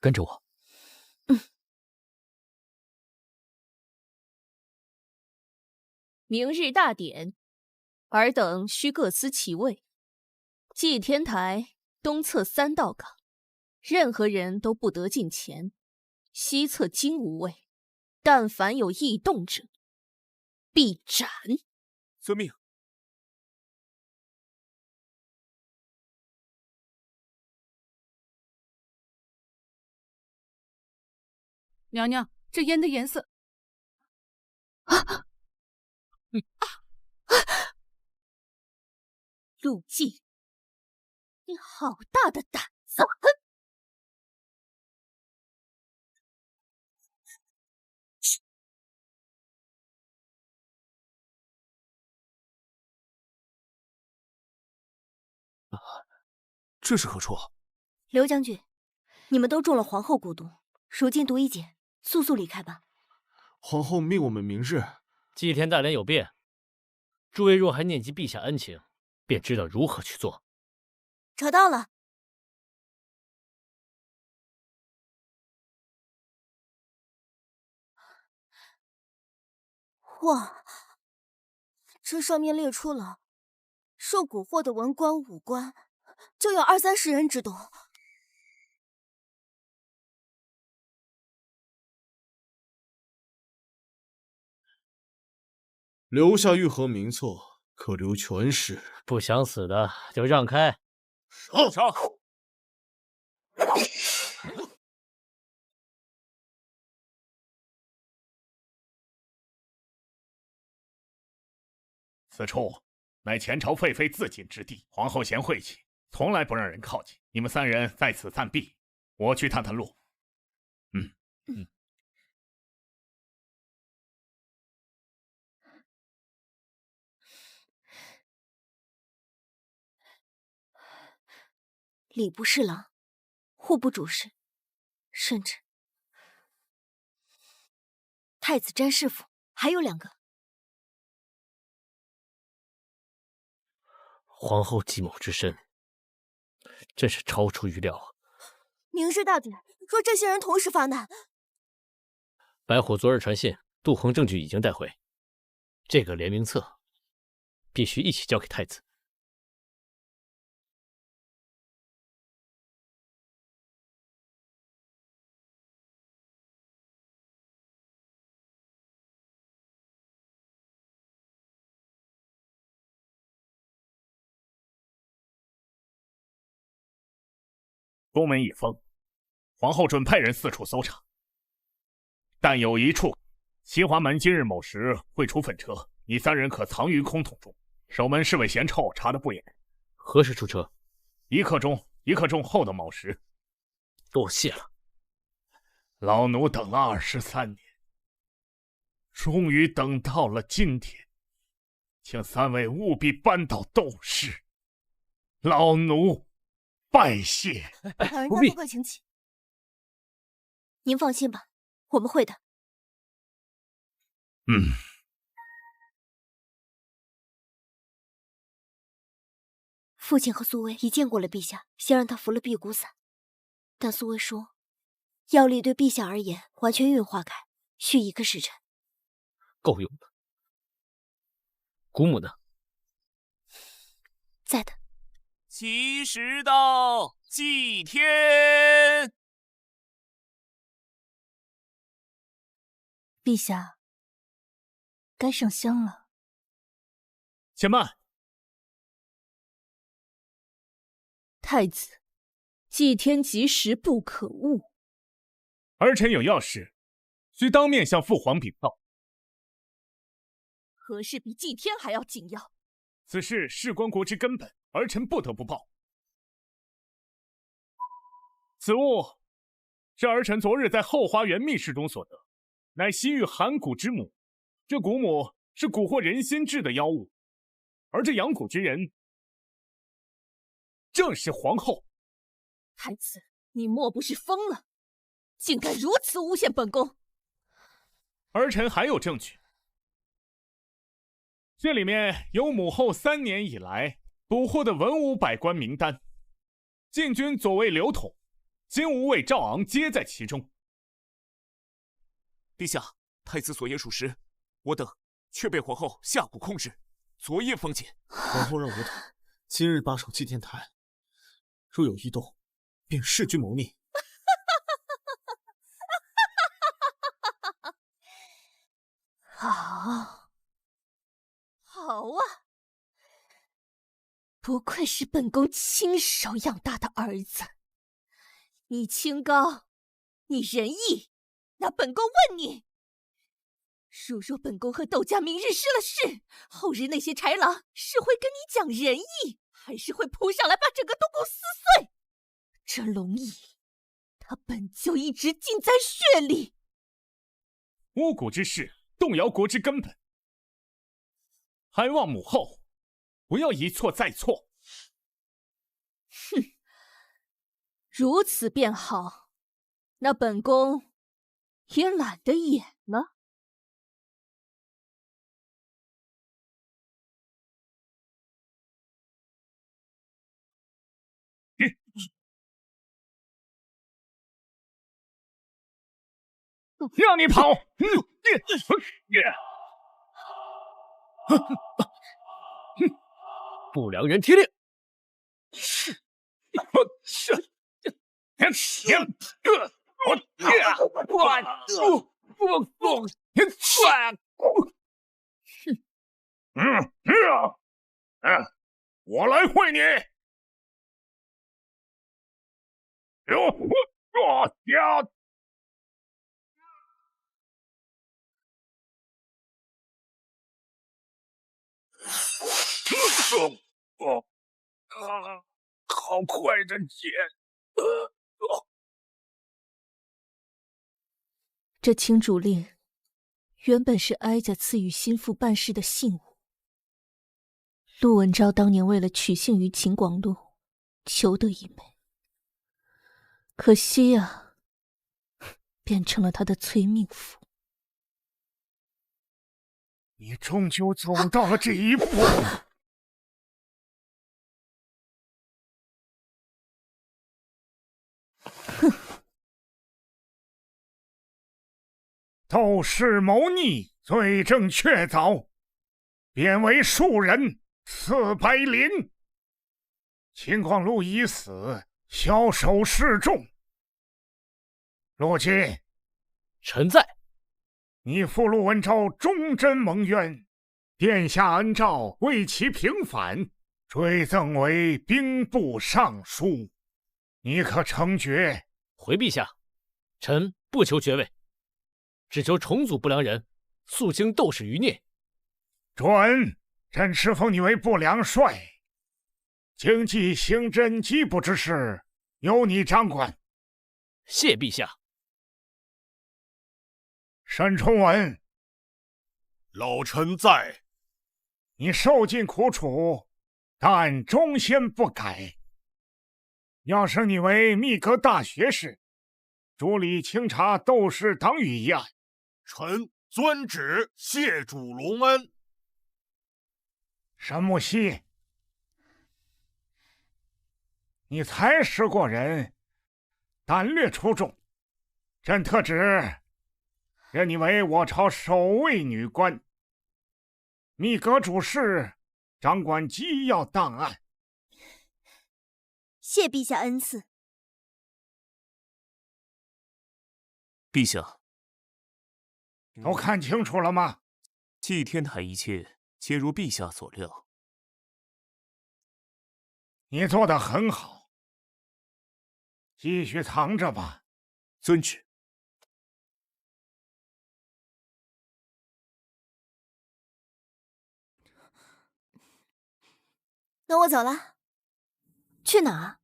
跟着我。明日大典，尔等需各司其位。祭天台东侧3道岗，任何人都不得进前；西侧金吾卫，但凡有异动者，必斩。遵命。娘娘，这烟的颜色……陆季，你好大的胆子！这是何处？刘将军，你们都中了皇后蛊毒，如今毒已解，速速离开吧。皇后命我们明日。祭天大典有变，诸位若还念及陛下恩情，便知道如何去做。找到了。哇，这上面列出了受蛊惑的文官武官，就有20-30人之多。留下玉盒名册，可留全尸。不想死的就让开。上！此处乃前朝废妃自尽之地，皇后嫌晦气，从来不让人靠近。你们3人在此暂避，我去探探路。礼部侍郎、户部主事，甚至太子詹师傅，还有2个。皇后计谋之深，真是超出预料啊！明日大典，若这些人同时发难，白虎昨日传信，杜衡证据已经带回，这个联名册必须一起交给太子。宫门已封，皇后准派人四处搜查。但有一处，西华门今日某时会出粉车，你3人可藏于空桶中。守门侍卫嫌臭，查得不严。何时出车？1刻钟后的某时。多谢了。老奴等了23年，终于等到了今天，请3位务必扳倒窦氏。老奴拜谢。老人家富贵请起。您放心吧，我们会的。父亲和苏薇已见过了陛下，先让他服了辟谷散，但苏薇说，药力对陛下而言完全运化开，需1个时辰。够用了。姑母呢？在的。吉时到，祭天。陛下，该上香了。且慢。太子，祭天吉时不可误。儿臣有要事，需当面向父皇禀报。何事比祭天还要紧要？此事事关国之根本，儿臣不得不报。此物是儿臣昨日在后花园密室中所得，乃西域寒蛊之母。这蛊母是蛊惑人心智的妖物，而这养蛊之人正是皇后。太子，你莫不是疯了？竟敢如此诬陷本宫！儿臣还有证据，这里面有母后3年以来捕获的文武百官名单，禁军左卫刘统、金吾卫赵昂皆在其中。陛下，太子所言属实，我等却被皇后下蛊控制，昨夜封禁。皇后让我等今日把守祭天台，若有异动，便弑君谋逆。好，好啊！不愧是本宫亲手养大的儿子。你清高，你仁义，那本宫问你：如若本宫和窦家明日失了势，后日那些豺狼是会跟你讲仁义，还是会扑上来把整个东宫撕碎？这龙椅，它本就一直浸在血里。巫蛊之事，动摇国之根本，还望母后不要一错再错。哼，如此便好，那本宫也懒得演了。让你跑！不良人听令！我来会你！好快的剑！这清主令原本是哀家赐予心腹办事的信物。陆文昭当年为了取信于秦广禄，求得一枚，可惜啊，变成了他的催命符。你终究走到了这一步。哼！窦氏谋逆，罪证确凿，贬为庶人，赐白绫。秦广禄已死，枭首示众。陆金，臣在。你父陆文昭忠贞蒙冤，殿下恩诏为其平反，追赠为兵部尚书。你可成爵？回陛下，臣不求爵位，只求重组不良人，肃清斗士余孽。准，朕敕封你为不良帅，经济刑侦缉捕之事由你掌管。谢陛下。沈崇文，老臣在。你受尽苦楚，但忠心不改。要升你为秘阁大学士，主理清查斗士党羽一案。臣遵旨，谢主隆恩。沈木溪，你才识过人，胆略出众，朕特旨任你为我朝首位女官，秘阁主事，掌管机要档案。谢陛下恩赐。陛下，都看清楚了吗？祭天台一切皆如陛下所料。你做得很好，继续藏着吧。遵旨。那我走了。去哪儿？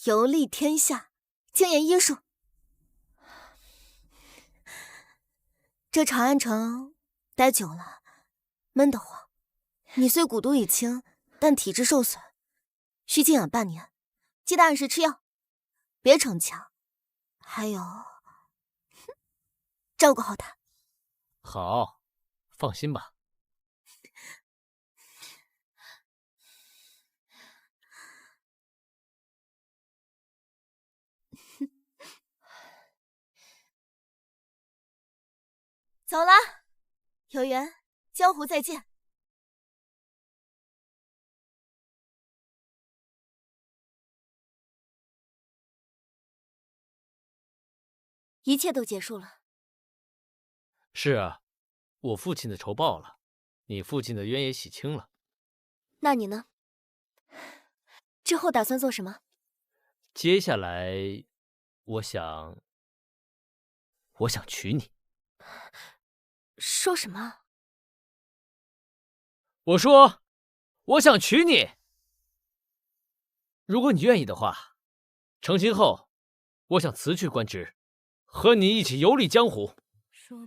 游历天下，精研医术。这长安城待久了，闷得慌。你虽蛊毒已清，但体质受损，需静养半年。记得按时吃药，别逞强。还有，照顾好他。好，放心吧。走了，有缘江湖再见。一切都结束了。是啊，我父亲的仇报了，你父亲的冤也洗清了。那你呢？之后打算做什么？接下来，我想娶你。说什么？我说，我想娶你。如果你愿意的话，成亲后，我想辞去官职，和你一起游历江湖。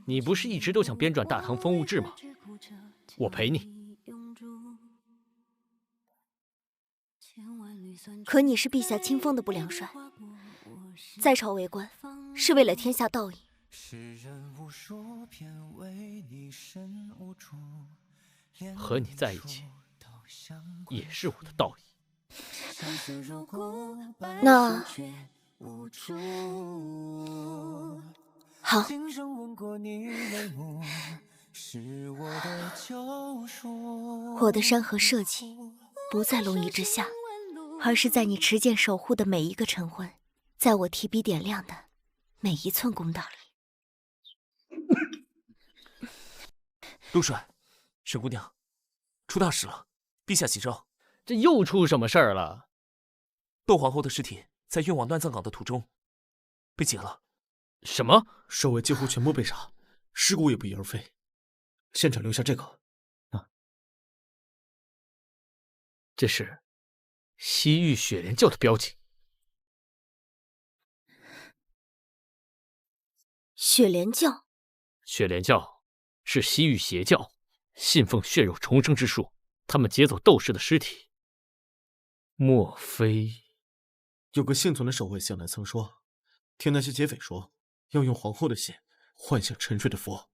你不是一直都想编撰《大唐风物志》吗？我陪你。可你是陛下亲封的不良帅，在朝为官是为了天下道义。和你在一起也是我的道义。那好，我的山河社稷不在龙仪之下，而是在你持剑守护的每一个晨昏，在我提笔点亮的每一寸公道里。陆帅，沈姑娘，出大事了！陛下启诏，这又出什么事儿了？窦皇后的尸体在运往乱葬岗的途中被劫了。什么？守卫几乎全部被杀，尸骨也不翼而飞。现场留下这个。这是西域雪莲教的标记。雪莲教？雪莲教是西域邪教，信奉血肉重生之术。他们劫走斗士的尸体。莫非有个幸存的守卫向来曾说，听那些劫匪说要用皇后的血唤醒沉睡的佛。